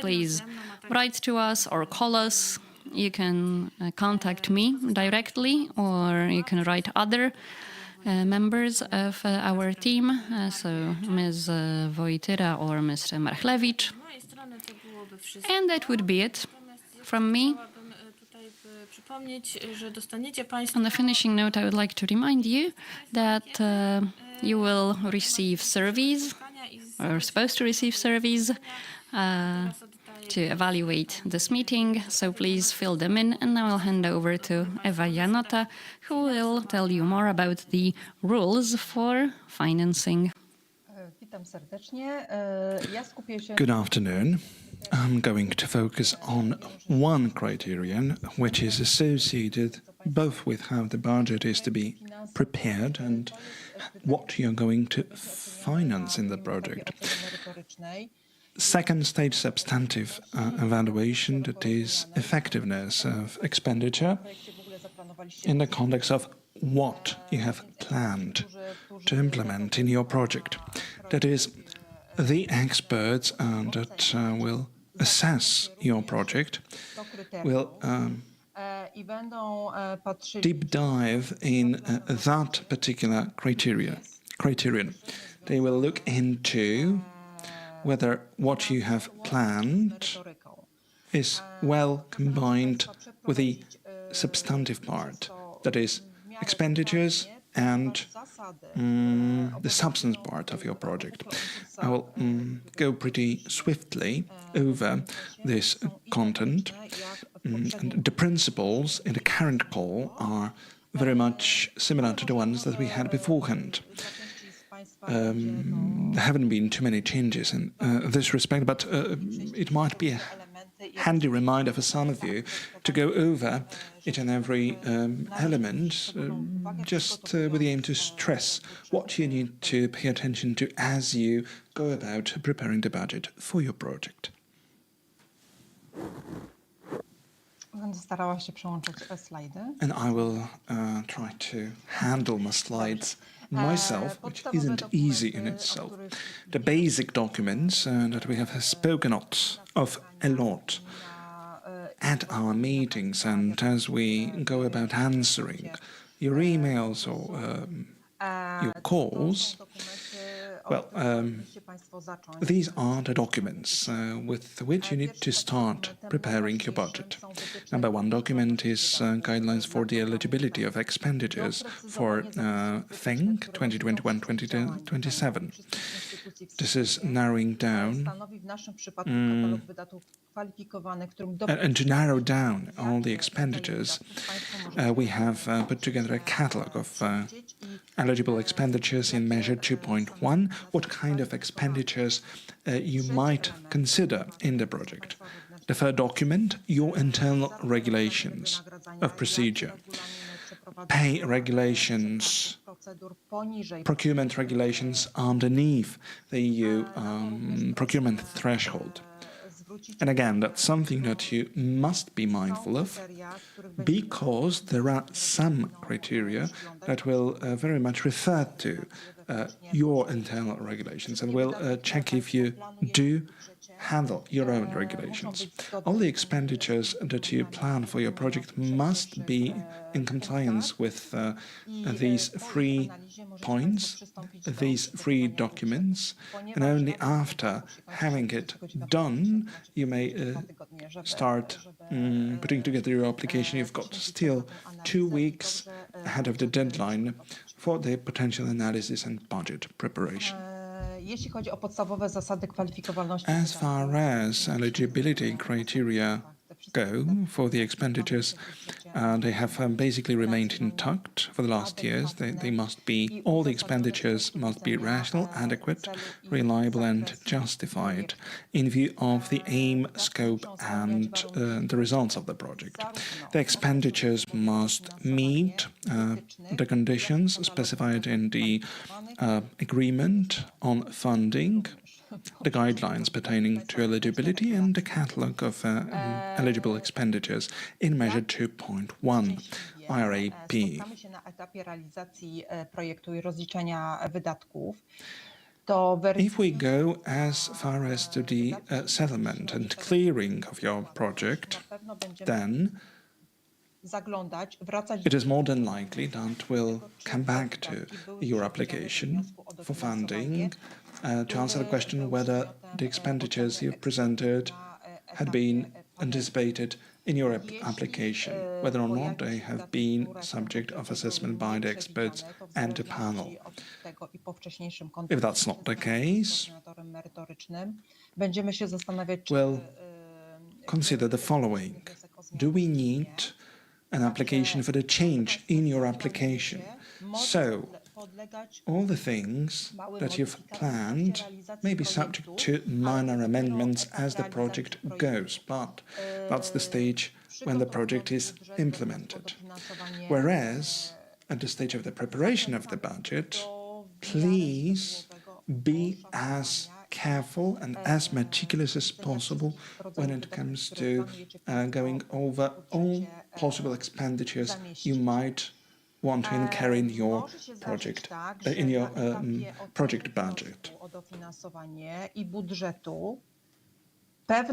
please write to us or call us. You can contact me directly, or you can write other members of our team, so Ms. Wojtyra or Mr. Marchlewicz. And that would be it from me. On the finishing note, I would like to remind you that you will receive surveys, or are supposed to receive surveys, to evaluate this meeting, so please fill them in. And now I'll hand over to Ewa Janota, who will tell you more about the rules for financing. Good afternoon. I'm going to focus on one criterion, which is associated both with how the budget is to be prepared and what you're going to finance in the project. Second stage substantive evaluation, that is effectiveness of expenditure in the context of what you have planned to implement in your project. That is, the experts that will assess your project will deep dive in that particular criterion. They will look into whether what you have planned is well combined with the substantive part, that is, expenditures and the substance part of your project. I will go pretty swiftly over this content, and the principles in the current call are very much similar to the ones that we had beforehand. There haven't been too many changes in this respect, but it might be a handy reminder for some of you to go over each and every element, just with the aim to stress what you need to pay attention to as you go about preparing the budget for your project. And I will try to handle my slides myself, which isn't easy in itself. The basic documents that we have spoken of a lot at our meetings and as we go about answering your emails or your calls, well, these are the documents with which you need to start preparing your budget. Number one document is guidelines for the eligibility of expenditures for FENG 2021-2027. This is narrowing down and to narrow down all the expenditures, we have put together a catalogue of eligible expenditures in measure 2.1, what kind of expenditures you might consider in the project. The third document, your internal regulations of procedure, pay regulations, procurement regulations underneath the EU procurement threshold. And again, that's something that you must be mindful of, because there are some criteria that will very much refer to your internal regulations, and we'll check if you do handle your own regulations. All the expenditures that you plan for your project must be in compliance with these 3 points, these 3 documents, and only after having it done, you may start putting together your application. You've got still 2 weeks ahead of the deadline for the potential analysis and budget preparation. As far as eligibility criteria go for the expenditures, they have basically remained intact for the last years. They must be, all the expenditures must be rational, adequate, reliable and justified in view of the aim, scope and the results of the project. The expenditures must meet the conditions specified in the agreement on funding, the guidelines pertaining to eligibility and the catalogue of eligible expenditures in measure 2.1 IRAP. If we go as far as to the settlement and clearing of your project, then it is more than likely that we'll come back to your application for funding to answer the question whether the expenditures you've presented had been anticipated in your application, whether or not they have been subject of assessment by the experts and the panel. If that's not the case, we'll consider the following. Do we need an application for the change in your application? So, all the things that you've planned may be subject to minor amendments as the project goes, but that's the stage when the project is implemented. Whereas, at the stage of the preparation of the budget, please be as careful and as meticulous as possible when it comes to going over all possible expenditures you might want to incur in your project, project budget. At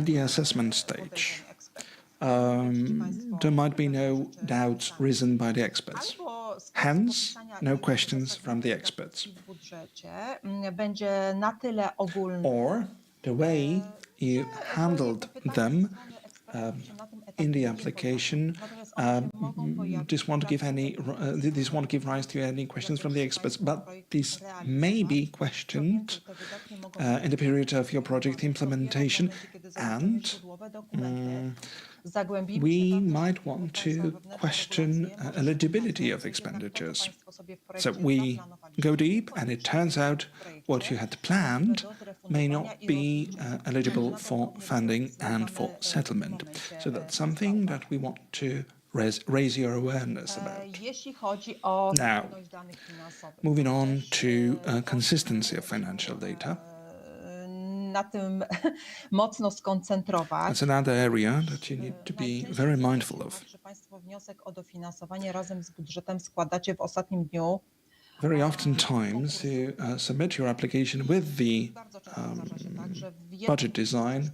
the assessment stage, there might be no doubts risen by the experts. Hence, no questions from the experts. w budżecie będzie na tyle ogólny, Or the way you handled them in the application, this won't give rise to any questions from the experts, but these may be questioned in the period of your project implementation, and we might want to question eligibility of expenditures. So we go deep, and it turns out what you had planned may not be eligible for funding and for settlement. So that's something that we want to raise your awareness about. jeśli chodzi o Now, spójność danych finansowych. moving on to consistency of financial data. Na tym mocno skoncentrować. That's another area that you need to be very mindful of. Czy Państwo wniosek o dofinansowanie razem z budżetem składacie w ostatnim dniu? Very often times you submit your application with the budget design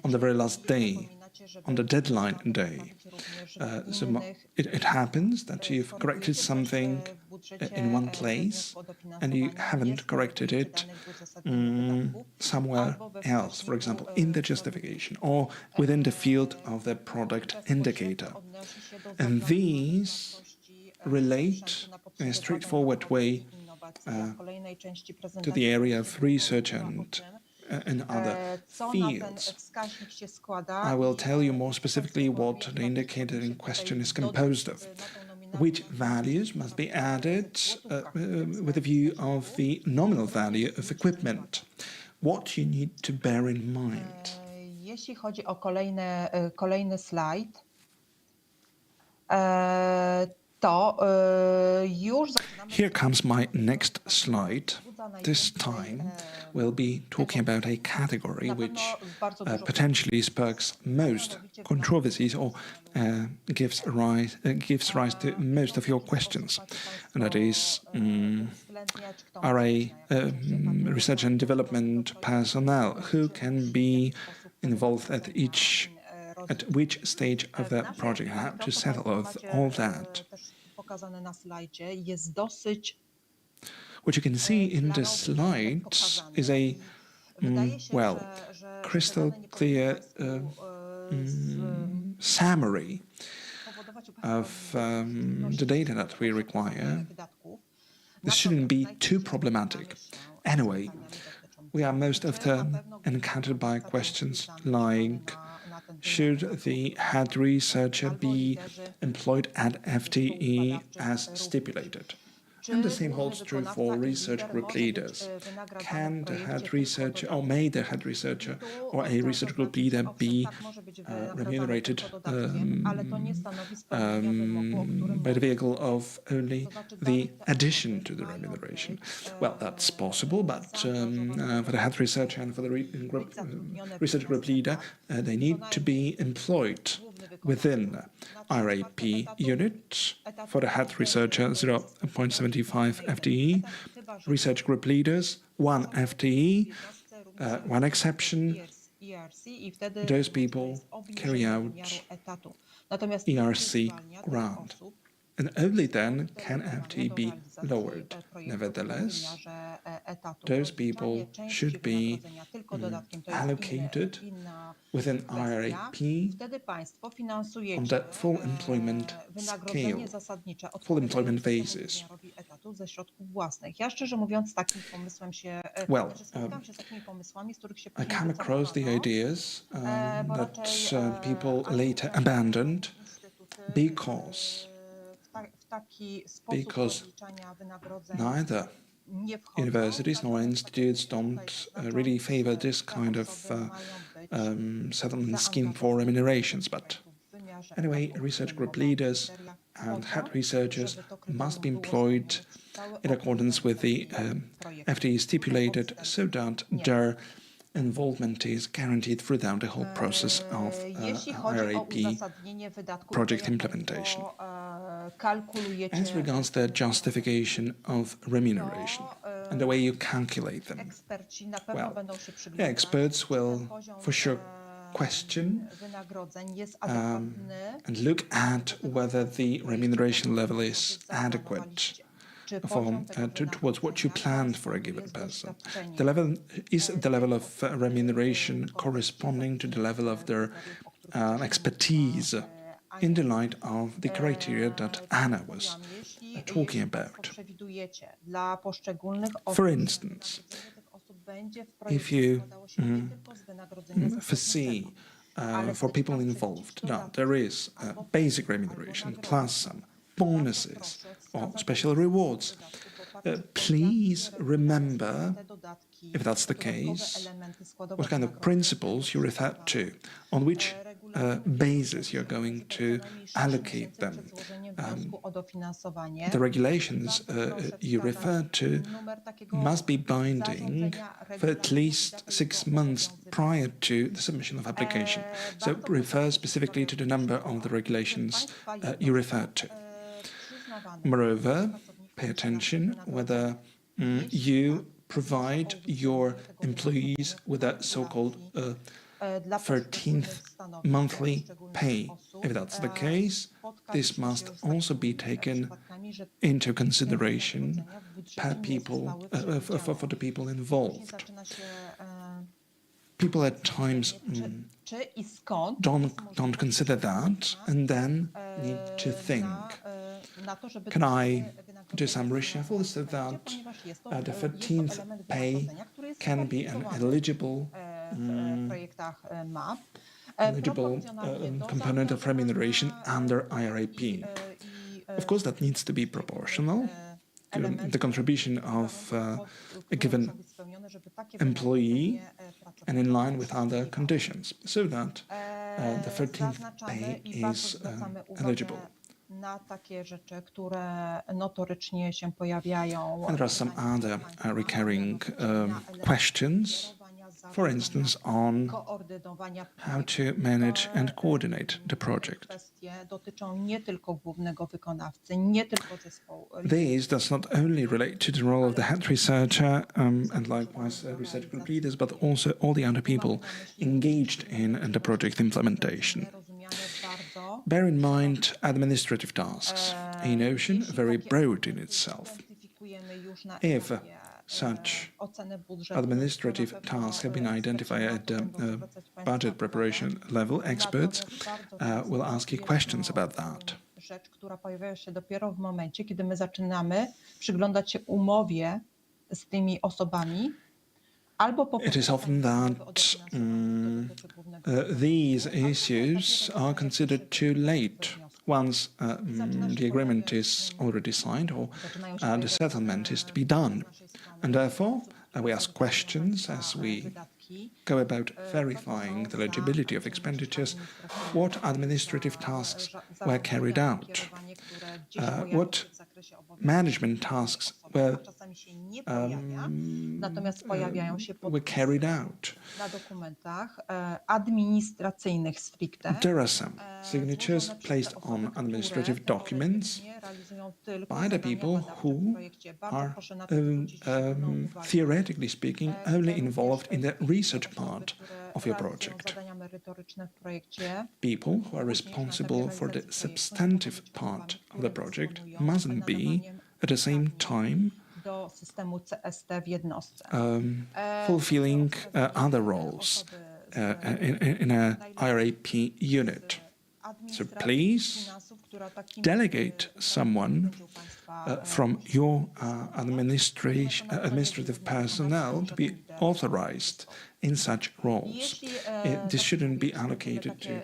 on the very last day, on the deadline day. So it happens that you've corrected something in one place and you haven't corrected it somewhere else, for example, in the justification or within the field of the product indicator. And these relate in a straightforward way to the area of research and in other fields. I will tell you more specifically what the indicator in question is composed of, which values must be added with a view of the nominal value of equipment, what you need to bear in mind. Jeśli chodzi o kolejny slajd, Here comes my next slide. This time we'll be talking about a category which potentially sparks most controversies or gives rise to most of your questions, and that is RA research and development personnel, who can be involved at which stage of the project, how to settle with all that. What you can see in the slides is a, crystal clear summary of the data that we require. This shouldn't be too problematic. Anyway, we are most often encountered by questions like, should the head researcher be employed at FTE as stipulated? And the same holds true for research group leaders. Can the head researcher, or may the head researcher or a research group leader be remunerated by the vehicle of only the addition to the remuneration? Well, that's possible, but for the head researcher and for the research group leader, they need to be employed within RAP unit. For the head researcher, 0.75 FTE. Research group leaders, 1 FTE. One exception, those people carry out ERC grant. And only then can FTE be lowered. Nevertheless, those people should be allocated within RAP on the full employment scale, full employment basis. Well, I come across the ideas that people later abandoned because neither universities nor institutes don't really favor this kind of settlement scheme for remunerations. But anyway, research group leaders and head researchers must be employed in accordance with the FTE stipulated, so that their involvement is guaranteed throughout the whole process of RAP project implementation. As regards the justification of remuneration and the way you calculate them, well, the experts will for sure question wynagrodzeń jest adekwatny, and look at whether the remuneration level is adequate czy for, poziom tego towards what you wynagrodzenia planned for a koresponduje given z person. doświadczeniem The level is the level of remuneration corresponding to the level of their expertise in the light of the criteria that Anna was talking about. przewidujecie dla poszczególnych osób, For instance, wynagrodzenie tych osób będzie w if projekcie you składało się nie tylko z wynagrodzenia foresee for people involved that there is basic remuneration plus some bonuses or special rewards, please remember, if that's the case, what kind of principles you refer to, on which basis you're going to allocate them. The regulations you refer to must be binding for at least 6 months prior to the submission of application. So refer specifically to the number of the regulations you referred to. Moreover, pay attention whether you provide your employees with a so-called 13th monthly pay. If that's the case, this must also be taken into consideration per people, for the people involved. People at times don't consider that and then need to think, can I do some reshuffle so that the 13th pay can be an eligible component of remuneration under IRAP. Of course, that needs to be proportional to the contribution of a given employee and in line with other conditions, so that the 13th pay is eligible. Na takie rzeczy, które notorycznie się pojawiają. And there are some other recurring questions, for instance, on how to manage and coordinate the project. Dotyczą nie tylko głównego wykonawcy, nie tylko zespołu. This does not only relate to the role of the head researcher and likewise research group leaders, but also all the other people engaged in the project implementation. Bear in mind administrative tasks, a notion very broad in itself. If such administrative tasks have been identified at the budget preparation level, experts will ask you questions about that. Rzecz, która pojawia się dopiero w momencie, kiedy my zaczynamy przyglądać się umowie z tymi osobami. It is often that these issues are considered too late once the agreement is already signed or the settlement is to be done. And therefore, we ask questions as we go about verifying the legibility of expenditures, what administrative tasks were carried out, what management tasks were carried out. There are some signatures placed on administrative documents by the people who are, theoretically speaking, only involved in the research part of your project. People who are responsible for the substantive part of the project mustn't be, at the same time, fulfilling other roles in a IRAP unit. So please delegate someone from your administrative personnel to be authorized in such roles. This shouldn't be allocated to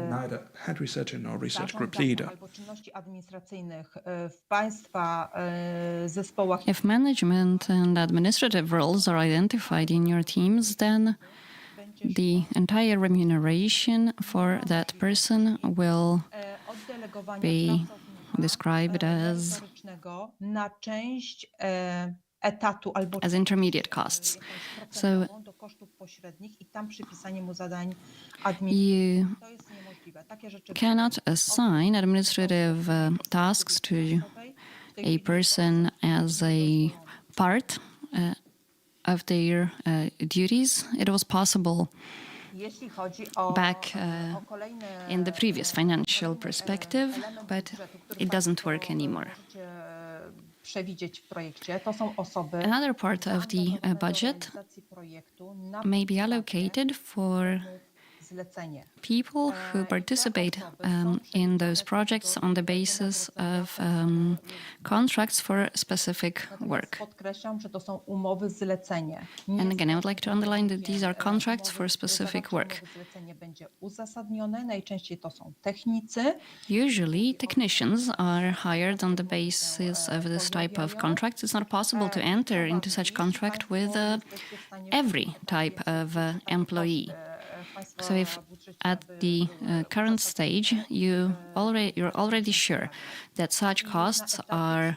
neither head researcher nor research group leader. If management and administrative roles are identified in your teams, then the entire remuneration for that person will be described as intermediate costs. So you cannot assign administrative tasks to a person as a part of their duties. It was possible back in the previous financial perspective, but it doesn't work anymore. Another part of the budget may be allocated for people who participate in those projects on the basis of contracts for specific work. And again, I would like to underline that these are contracts for specific work. Usually, technicians are hired on the basis of this type of contracts. It's not possible to enter into such contract with every type of employee. So if at the current stage you're already sure that such costs are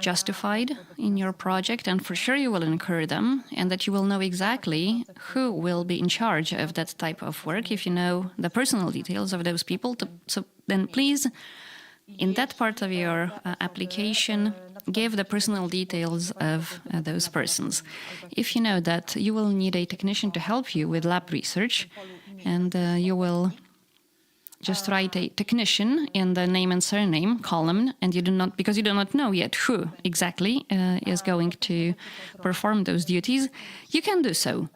justified in your project, and for sure you will incur them, and that you will know exactly who will be in charge of that type of work, if you know the personal details of those people, so then please, in that part of your application, give the personal details of those persons. If you know that you will need a technician to help you with lab research, and you will just write a technician in the name and surname column, and because you do not know yet who exactly is going to perform those duties, you can do so.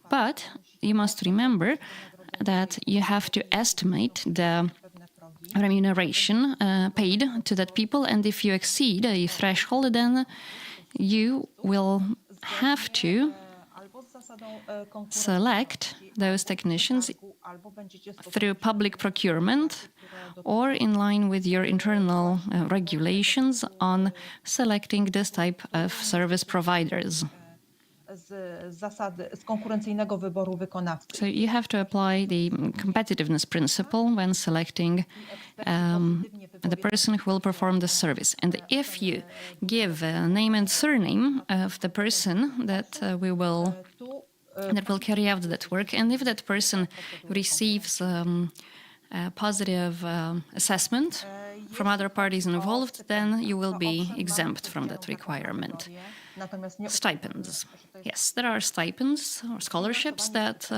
But you must remember that you have to estimate the remuneration paid to that people, and if you exceed a threshold, then you will have to select those technicians through public procurement or in line with your internal regulations on selecting this type of service providers. So you have to apply the competitiveness principle when selecting the person who will perform the service. And if you give a name and surname of the person that will carry out that work, and if that person receives a positive assessment from other parties involved, then you will be exempt from that requirement. Stipends. Yes, there are stipends or scholarships that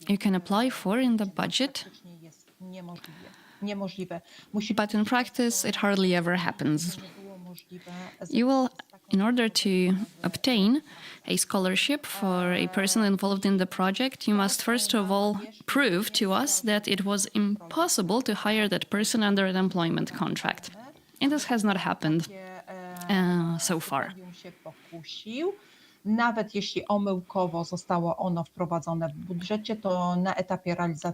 you can apply for in the budget, but in practice it hardly ever happens. You will, in order to obtain a scholarship for a person involved in the project, you must first of all prove to us that it was impossible to hire that person under an employment contract. And this has not happened so far.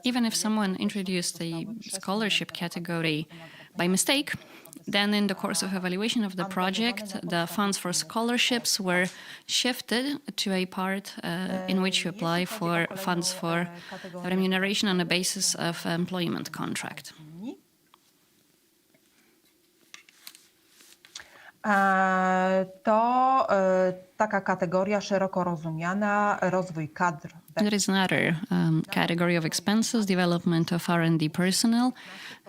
Even if someone introduced a scholarship category by mistake, then in the course of evaluation of the project, the funds for scholarships were shifted to a part in which you apply for funds for remuneration on the basis of employment contract. To taka kategoria szeroko rozumiana, rozwój kadr. There is another category of expenses, development of R&D personnel.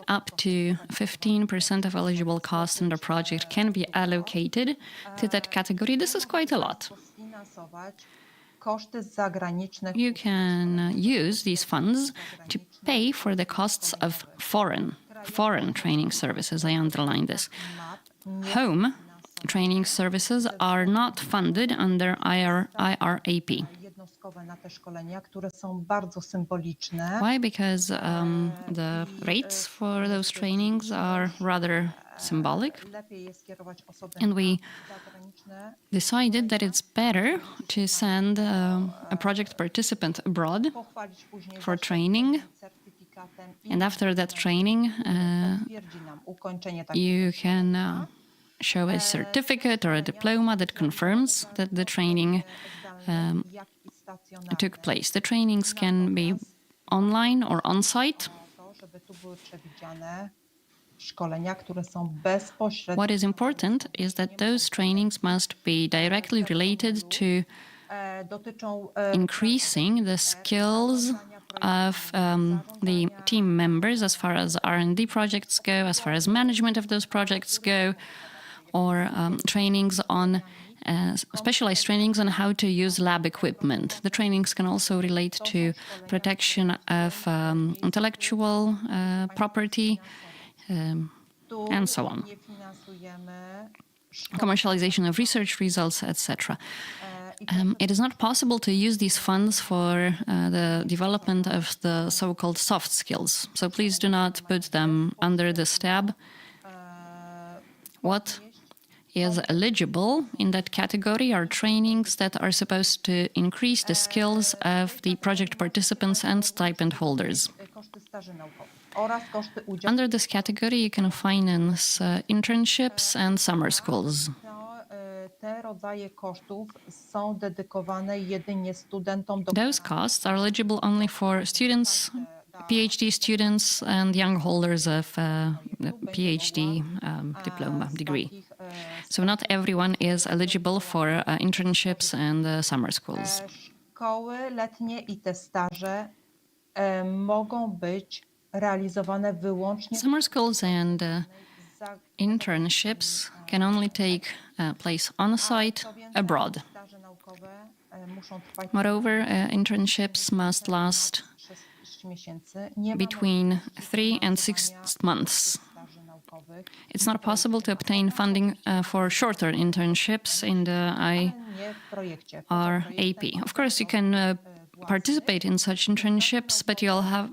Up to 15% of eligible costs in the project can be allocated to that category. This is quite a lot. You can use these funds to pay for the costs of foreign training services. I underline this. Home training services are not funded under IRAP. Why? Because the rates for those trainings are rather symbolic, and we decided that it's better to send a project participant abroad for training, and after that training you can show a certificate or a diploma that confirms that the training took place. The trainings can be online or on-site. What is important is that those trainings must be directly related to increasing the skills of the team members as far as R&D projects go, as far as management of those projects go, or trainings on specialized trainings on how to use lab equipment. The trainings can also relate to protection of intellectual property and so on. Nie finansujemy Commercialization of research results, etc. It is not possible to use these funds for the development of the so-called soft skills. So please do not put them under this tab. What is eligible in that category are trainings that are supposed to increase the skills of the project participants and stipend holders. koszty staży naukowych oraz koszty udziału. Under this category, you can finance internships and summer schools. Te rodzaje kosztów są dedykowane jedynie studentom do Those costs are eligible only for students, PhD students, and young holders of the PhD diploma degree. So not everyone is eligible for internships and summer schools. Szkoły letnie i te staże mogą być realizowane wyłącznie Summer schools and internships can only take place on-site abroad. staże naukowe muszą trwać Moreover, internships must last 6 miesięcy. Nie ma between 3 and 6 months. staży naukowych, It's not possible to obtain funding for shorter internships in the nie w projekcie. IRAP. Of course, you can participate in such internships, but you'll have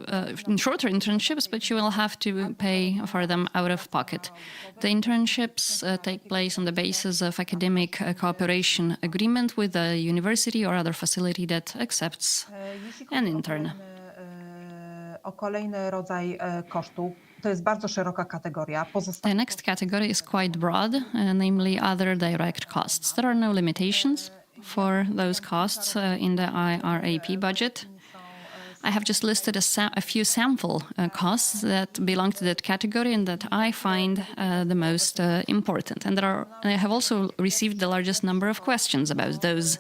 in shorter internships, but you will have to pay for them out of pocket. The internships take place on the basis of academic cooperation agreement with a university or other facility that accepts Jeśli an chodzi intern. o kolejny rodzaj kosztów, to jest bardzo szeroka kategoria. The next category is quite broad, namely other direct costs. There are no limitations for those costs in the IRAP budget. I have just listed a few sample costs that belong to that category and that I find the most important. And I have also received the largest number of questions about those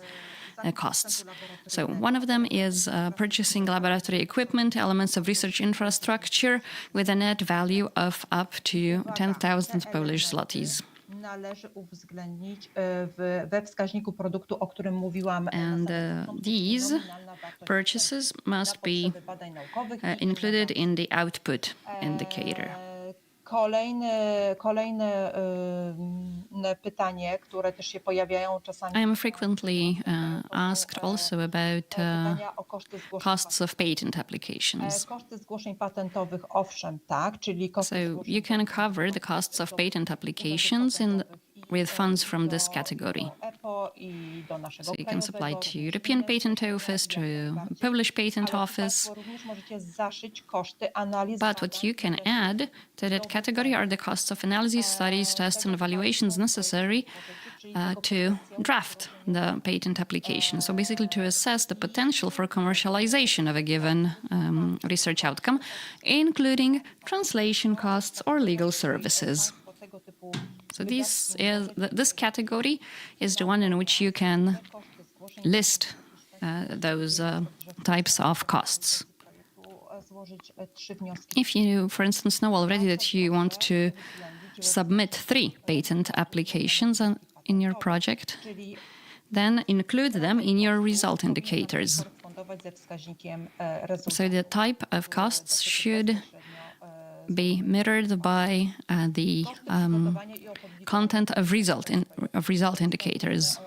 costs. So one of them is purchasing laboratory equipment, elements of research infrastructure with a net value of up to 10,000 Polish zlotys. Należy uwzględnić we wskaźniku produktu, o którym mówiłam. And these purchases must be included in the output indicator. Kolejne pytanie, które też się pojawiają czasami. I am frequently asked also about Pytania o koszty zgłoszeń costs of patent applications. Koszty zgłoszeń patentowych, owszem, tak, czyli koszty So zgłoszeń you can cover the costs of patent applications with funds from this category. EPO i do naszego So you can supply krajowego, to European Patent Office, to Polish Patent Office. Państwo również możecie zaszyć koszty analiz. But what you can add to that category are the costs of analysis, studies, tests, and evaluations necessary to draft the patent application. So basically to assess the potential for commercialization of a given research outcome, including translation costs or legal services. So this category is the one in which you can list those types of costs. If you, for instance, know already that you want to submit 3 patent applications in your project, then include them in your result indicators. So the type of costs should be mirrored by the content of result indicators.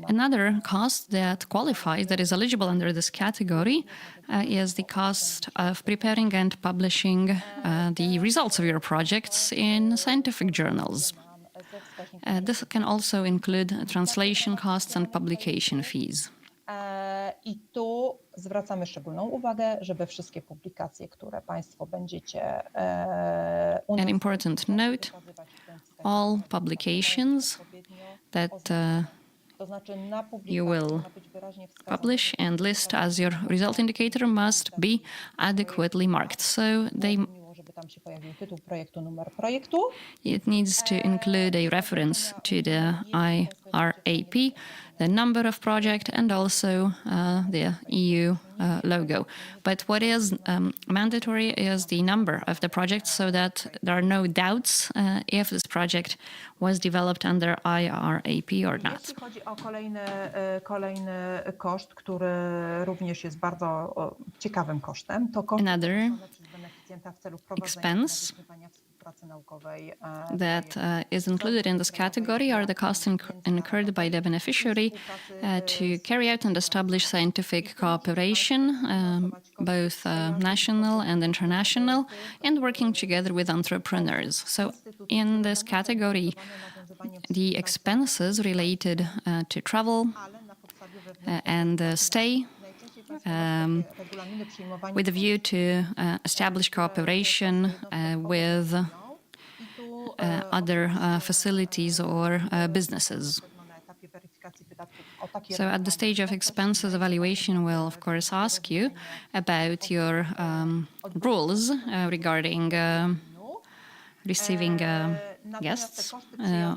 Another cost that qualifies, that is eligible under this category, is the cost of preparing and publishing the results of your projects in scientific journals. This can also include translation costs and publication fees. I tu zwracamy szczególną uwagę, żeby wszystkie publikacje, które Państwo będziecie An important note, all publications that you will publish and list as your result indicator must be adequately marked. So they tam się pojawił tytuł projektu, numer projektu. It needs to include a reference to the IRAP, the number of project, and also the EU logo. But what is mandatory is the number of the project, so that there are no doubts if this project was developed under IRAP or not. Jeśli chodzi o kolejny koszt, który również jest bardzo ciekawym kosztem, to koszt Another przez beneficjenta w celu prowadzenia expense wykonywania współpracy naukowej. that is included in this category are the costs incurred by the beneficiary to carry out and establish scientific cooperation, both national and international, and working together with entrepreneurs. So in this category, the expenses related to travel and stay with a view to establish cooperation with other facilities or businesses. So at the stage of expenses evaluation, we'll of course ask you about your rules regarding receiving guests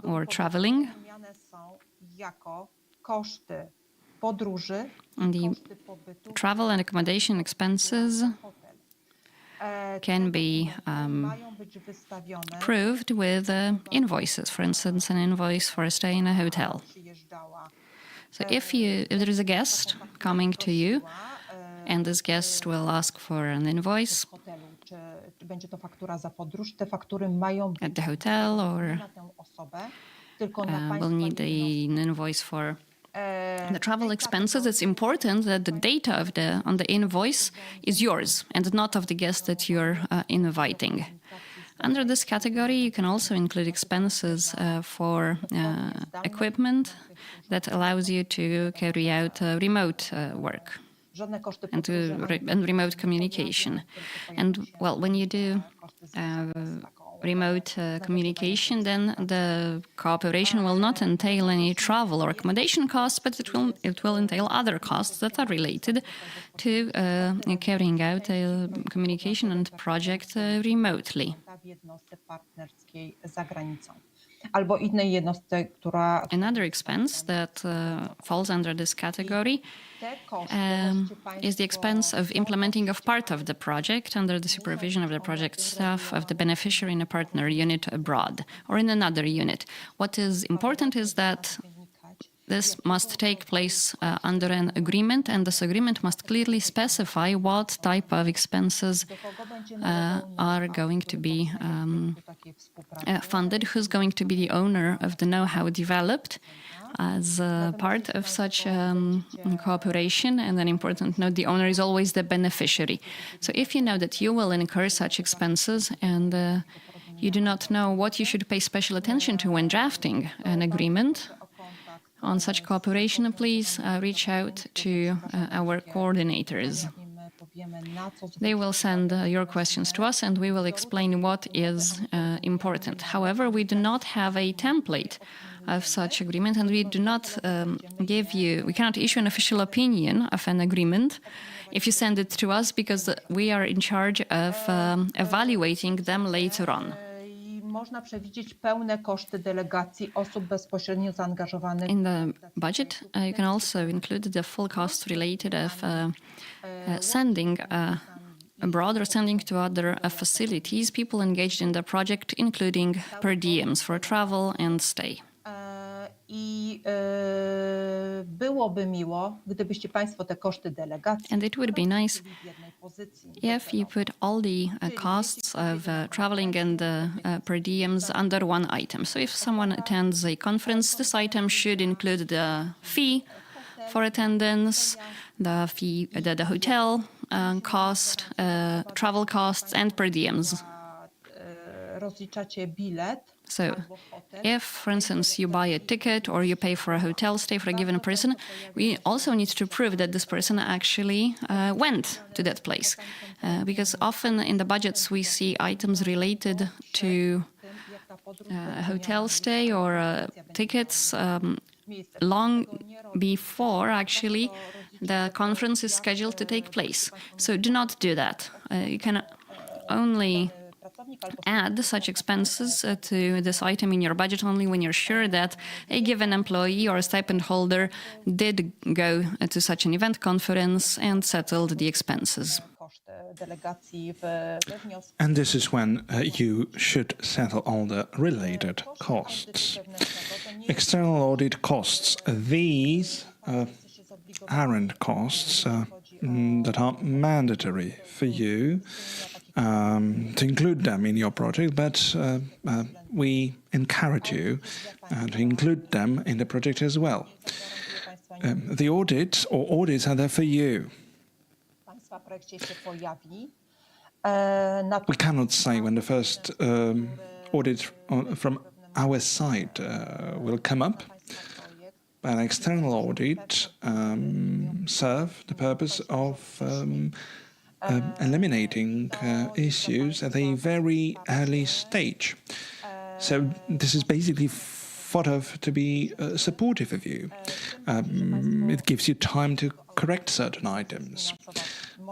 or traveling. The travel and accommodation expenses can be proved with invoices, for instance, an invoice for a stay in a hotel. So if there is a guest coming to you, and this guest will ask for an invoice at the hotel, or will need an invoice for the travel expenses, it's important that the data on the invoice is yours and not of the guest that you're inviting. Under this category, you can also include expenses for equipment that allows you to carry out remote work and remote communication. And well, when you do remote communication, then the cooperation will not entail any travel or accommodation costs, but it will entail other costs that are related to carrying out a communication and project remotely. Another expense that falls under this category is the expense of implementing of part of the project under the supervision of the project staff of the beneficiary in a partner unit abroad or in another unit. What is important is that this must take place under an agreement, and this agreement must clearly specify what type of expenses are going to be funded, who's going to be the owner of the know-how developed as part of such cooperation. And an important note, the owner is always the beneficiary. So if you know that you will incur such expenses and you do not know what you should pay special attention to when drafting an agreement on such cooperation, please reach out to our coordinators. They will send your questions to us and we will explain what is important. However, we do not have a template of such agreement, and we do not we cannot issue an official opinion of an agreement if you send it to us, because we are in charge of evaluating them later on. In the budget, you can also include the full costs related of sending abroad or sending to other facilities people engaged in the project, including per diems for travel and stay. And it would be nice if you put all the costs of traveling and per diems under one item. So if someone attends a conference, this item should include the fee for attendance, the hotel cost, travel costs, and per diems. So if, for instance, you buy a ticket or you pay for a hotel stay for a given person, we also need to prove that this person actually went to that place. Because often in the budgets we see items related to a hotel stay or tickets long before actually the conference is scheduled to take place. So do not do that. You can only add such expenses to this item in your budget only when you're sure that a given employee or a stipend holder did go to such an event conference and settled the expenses. And this is when you should settle all the related costs. External audit costs. These aren't costs that are mandatory for you to include them in your project, but we encourage you to include them in the project as well. The audits or audits are there for you. We cannot say when the first audit from our side will come up. An external audit serve the purpose of eliminating issues at a very early stage. So this is basically thought of to be supportive of you. It gives you time to correct certain items,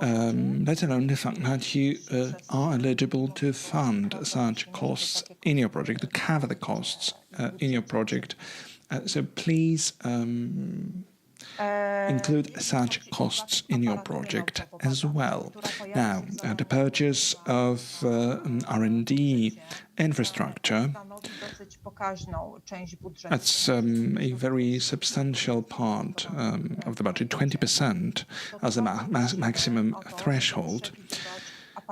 let alone the fact that you are eligible to fund such costs in your project, to cover the costs in your project. So please include such costs in your project as well. Now, the purchase of R&D infrastructure, that's a very substantial part of the budget, 20% as a maximum threshold.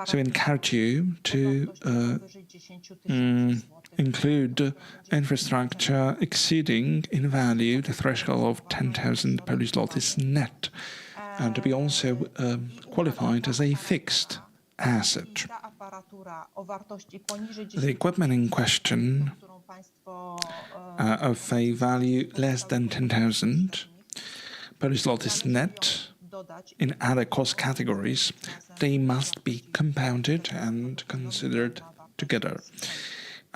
So we encourage you to include infrastructure exceeding in value the threshold of 10,000 Polish zlotys net, and to be also qualified as a fixed asset. The equipment in question of a value less than 10,000 Polish zlotys net in other cost categories, they must be compounded and considered together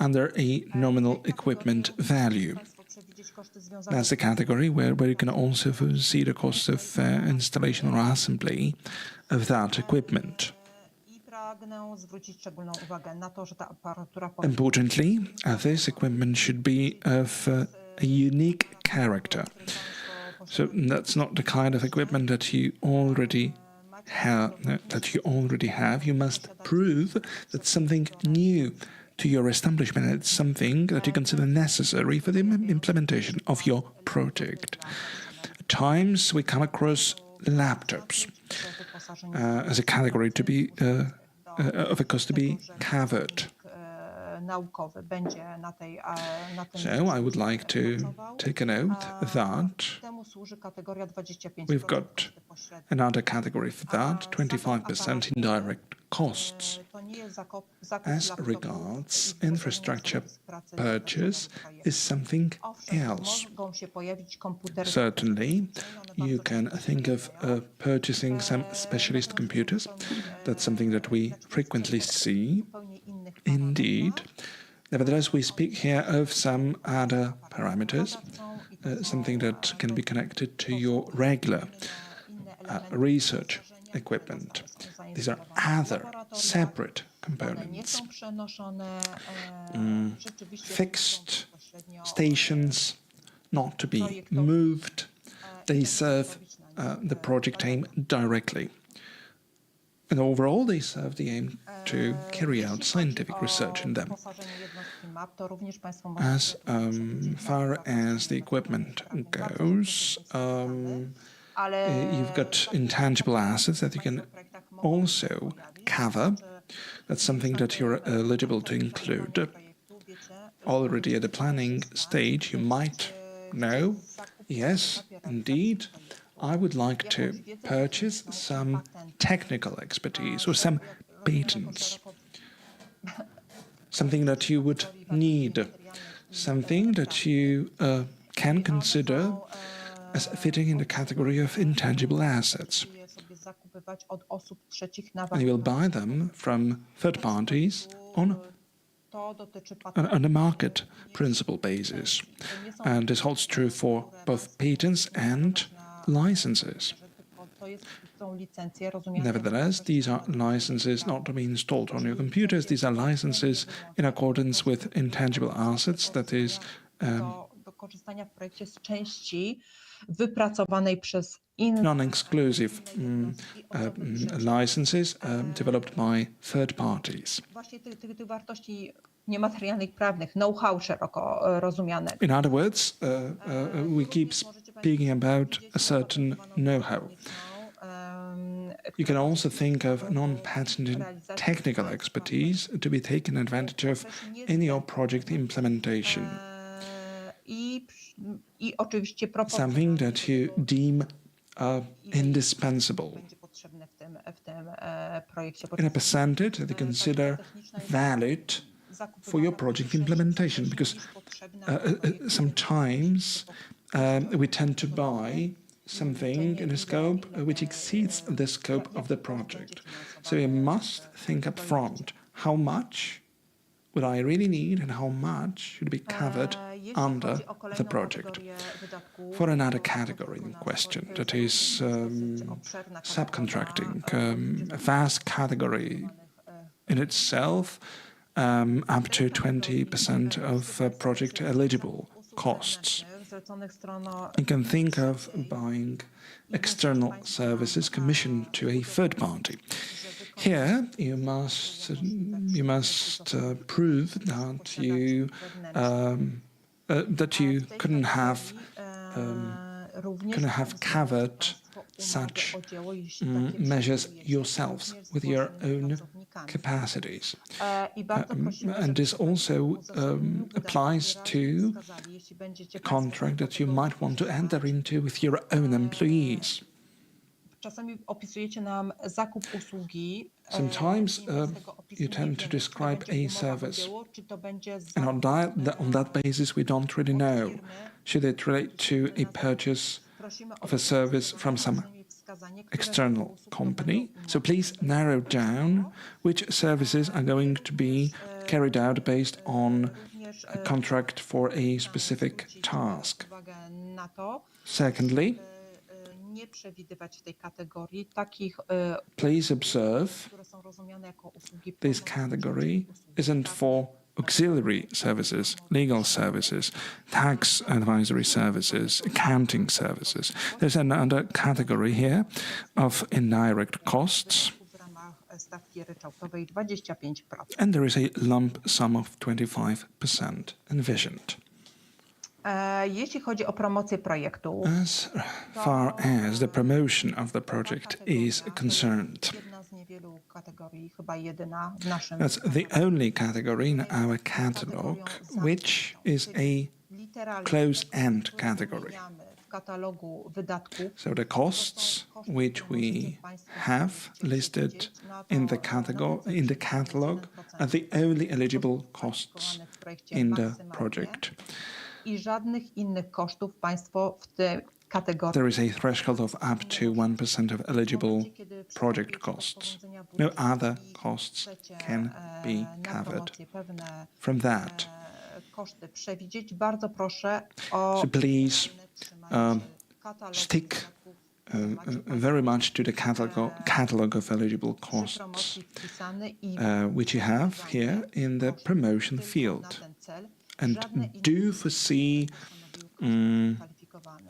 under a nominal equipment value. That's the category where you can also foresee the cost of installation or assembly of that equipment. Importantly, this equipment should be of a unique character. So that's not the kind of equipment that you already have. You must prove that something new to your establishment, it's something that you consider necessary for the implementation of your project. At times we come across laptops as a category to be of a cost to be covered. So I would like to take a note that we've got another category for that, 25% indirect costs. As regards infrastructure purchase is something else. Certainly, you can think of purchasing some specialist computers. That's something that we frequently see. Indeed. Nevertheless, we speak here of some other parameters, something that can be connected to your regular research equipment. These are other separate components. Fixed stations, not to be moved. They serve the project aim directly. And overall, they serve the aim to carry out scientific research in them. As far as the equipment goes, you've got intangible assets that you can also cover. That's something that you're eligible to include. Already at the planning stage, you might know, yes, indeed, I would like to purchase some technical expertise or some patents. Something that you would need, something that you can consider as fitting in the category of intangible assets. And you will buy them from third parties on a market principle basis. And this holds true for both patents and licenses. To są licencje rozumiane. Nevertheless, these are licenses not to be installed on your computers. These are licenses in accordance with intangible assets, that is, do korzystania w projekcie z części wypracowanej przez non-exclusive licenses developed by third parties. Właśnie tych wartości niematerialnych, prawnych, know-how szeroko rozumianego. In other words, we keep speaking about a certain know-how. You can also think of non-patented technical expertise to be taken advantage of in your project implementation. I oczywiście Something that you deem indispensable. będzie potrzebne w tym projekcie. In a percentage that you consider valid for your project implementation, because sometimes we tend to buy something in a scope which exceeds the scope of the project. So you must think up front, how much would I really need and how much should be covered under the project. For another category in question, that is subcontracting, a vast category in itself, up to 20% of project eligible costs. You can think of buying external services commissioned to a third party. Here, you must prove that you couldn't have covered such measures yourselves with your own capacities. And this also applies to a contract that you might want to enter into with your own employees. Sometimes you tend to describe a service, and on that basis we don't really know. Should it relate to a purchase of a service from some external company? So please narrow down which services are going to be carried out based on a contract for a specific task. Secondly, please observe this category isn't for auxiliary services, legal services, tax advisory services, accounting services. There's another category here of indirect costs, and there is a lump sum of 25% envisioned. Jeśli chodzi o promocję projektu, as far as the promotion of the project is concerned, that's the only category in our catalog which is a close-end category. So the costs which we have listed in the catalog are the only eligible costs in the project. There is a threshold of up to 1% of eligible project costs. No other costs can be covered from that. So please stick very much to the catalog of eligible costs, which you have here in the promotion field. And do foresee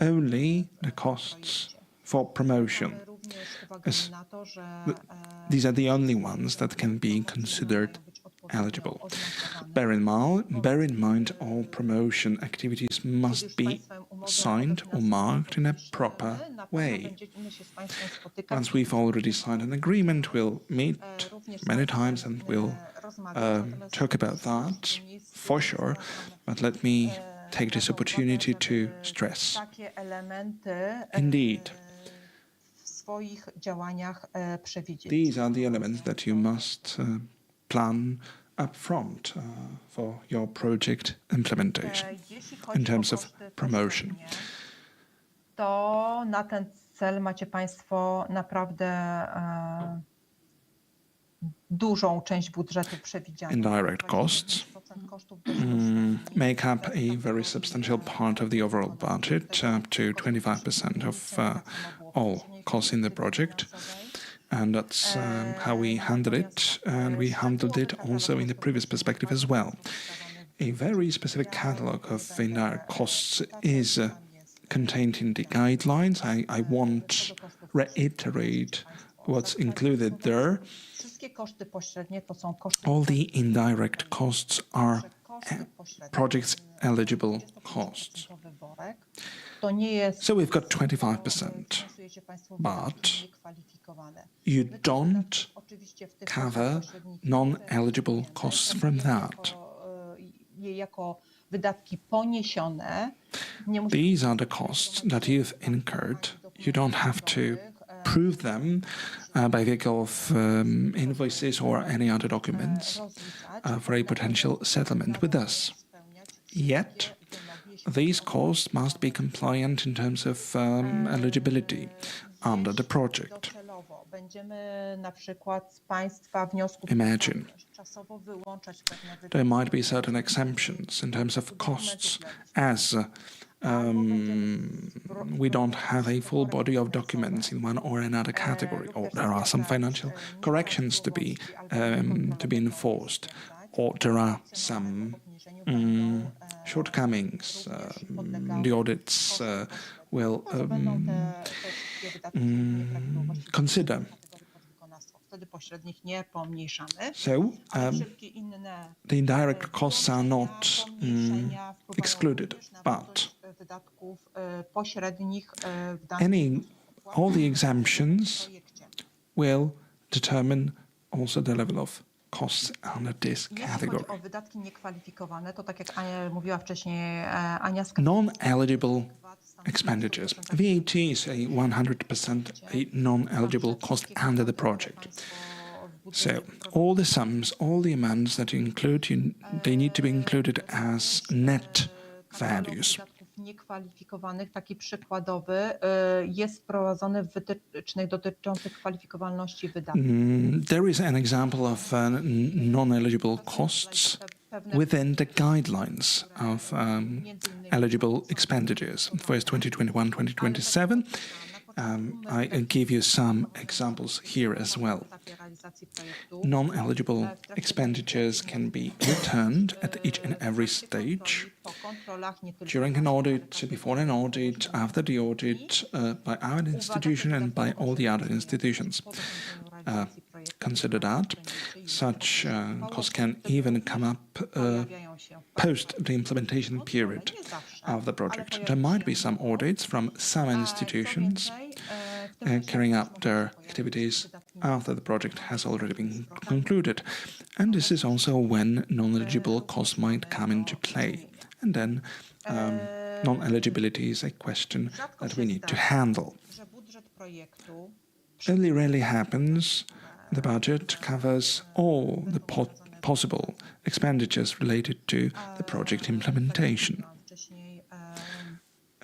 only the costs for promotion, as these are the only ones that can be considered eligible. Bear in mind all promotion activities must be signed or marked in a proper way. Once we've already signed an agreement, we'll meet many times and we'll talk about that for sure, but let me take this opportunity to stress. Indeed, these are the elements that you must plan up front for your project implementation in terms of promotion. To na ten cel macie Państwo naprawdę dużą część budżetu przewidzianą. Indirect costs make up a very substantial part of the overall budget, up to 25% of all costs in the project. And that's how we handle it, and we handled it also in the previous perspective as well. A very specific catalogue of indirect costs is contained in the guidelines. I won't reiterate what's included there. All the indirect costs are projects eligible costs. So we've got 25%, but you don't cover non-eligible costs from that. These are the costs that you've incurred. You don't have to prove them by vehicle of invoices or any other documents for a potential settlement with us. Yet, these costs must be compliant in terms of eligibility under the project. Imagine there might be certain exemptions in terms of costs, as we don't have a full body of documents in one or another category, or there are some financial corrections to be enforced, or there are some shortcomings. The audits will consider. So, the indirect costs are not excluded, but all the exemptions will determine also the level of costs under this category. Non-eligible expenditures. VAT is a 100% a non-eligible cost under the project. So all the sums, all the amounts that you include, they need to be included as net values. Niekwalifikowanych, taki przykładowy, jest wprowadzony w wytycznych dotyczących kwalifikowalności wydatków. There is an example of non-eligible costs within the guidelines of eligible expenditures for 2021-2027. I give you some examples here as well. Non-eligible expenditures can be returned at each and every stage, during an audit, before an audit, after the audit, by our institution and by all the other institutions. Consider that such costs can even come up post the implementation period of the project. There might be some audits from some institutions carrying out their activities after the project has already been concluded. And this is also when non-eligible costs might come into play. And then non-eligibility is a question that we need to handle. Only rarely happens the budget covers all the possible expenditures related to the project implementation.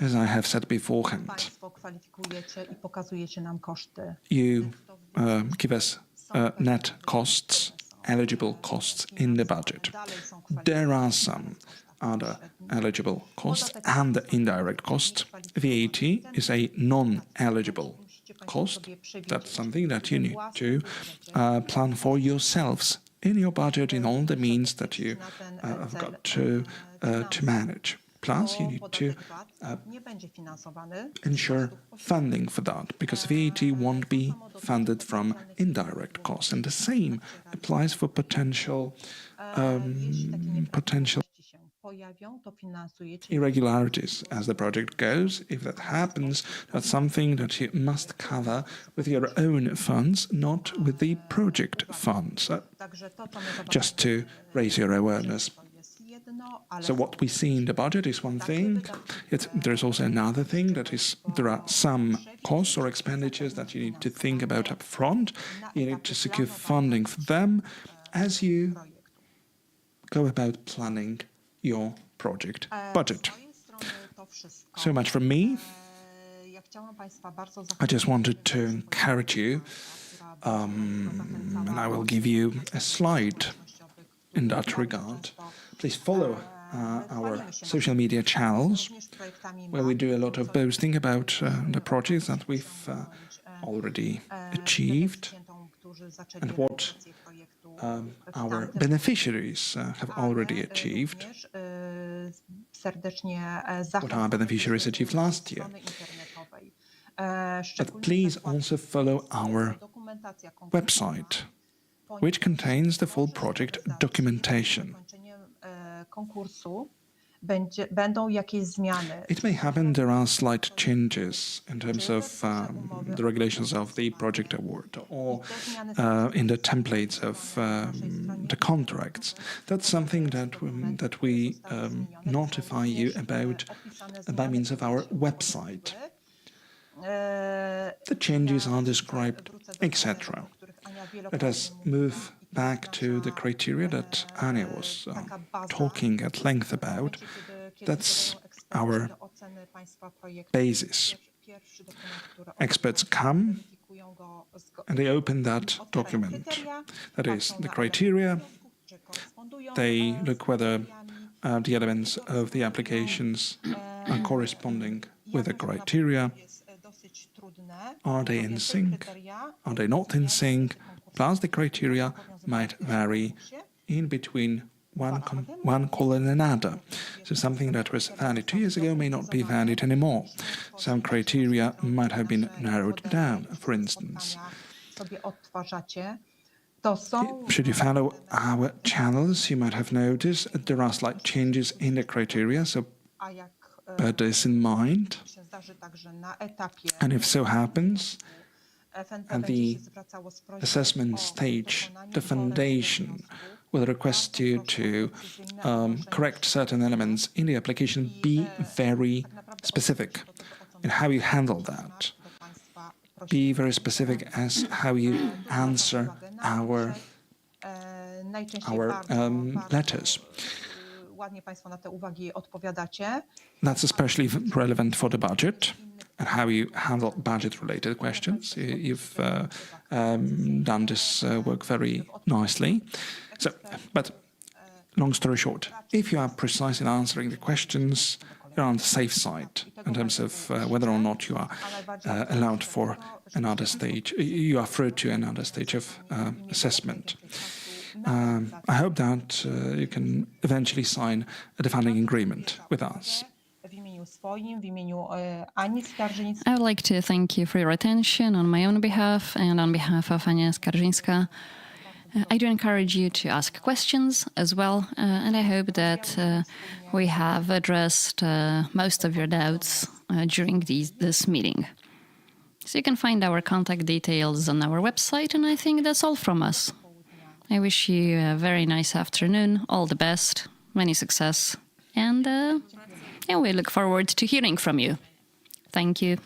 As I have said beforehand, you give us net costs, eligible costs in the budget. There are some other eligible costs and indirect costs. VAT is a non-eligible cost. That's something that you need to plan for yourselves in your budget, in all the means that you have got to manage. Plus, you need to ensure funding for that, because VAT won't be funded from indirect costs. And the same applies for potential irregularities as the project goes. If that happens, that's something that you must cover with your own funds, not with the project funds. Just to raise your awareness. So what we see in the budget is one thing, yet there's also another thing, that is, there are some costs or expenditures that you need to think about up front. You need to secure funding for them as you go about planning your project budget. So much from me. I just wanted to encourage you, and I will give you a slide in that regard. Please follow our social media channels, where we do a lot of boasting about the projects that we've already achieved and what our beneficiaries have already achieved, what our beneficiaries achieved last year. But please also follow our website, which contains the full project documentation. It may happen there are slight changes in terms of the regulations of the project award or in the templates of the contracts. That's something that we notify you about by means of our website. The changes are described, etc. Let us move back to the criteria that Ania was talking at length about. That's our basis. Experts come and they open that document. That is the criteria. They look whether the elements of the applications are corresponding with the criteria. Are they in sync? Are they not in sync? Plus, the criteria might vary in between one call and another. So something that was valid 2 years ago may not be valid anymore. Some criteria might have been narrowed down, for instance. Should you follow our channels, you might have noticed that there are slight changes in the criteria, so bear this in mind. And if so happens, at the assessment stage, the foundation will request you to correct certain elements in the application. Be very specific in how you handle that. Be very specific as how you answer our letters. That's especially relevant for the budget and how you handle budget-related questions. You've done this work very nicely. So, but long story short, if you are precise in answering the questions, you're on the safe side in terms of whether or not you are allowed for another stage. You are through to another stage of assessment. I hope that you can eventually sign a funding agreement with us. I would like to thank you for your attention on my own behalf and on behalf of Ania Skarżyńska. I do encourage you to ask questions as well, and I hope that we have addressed most of your doubts during this meeting. So you can find our contact details on our website, and I think that's all from us. I wish you a very nice afternoon, all the best, many success, and we look forward to hearing from you. Thank you.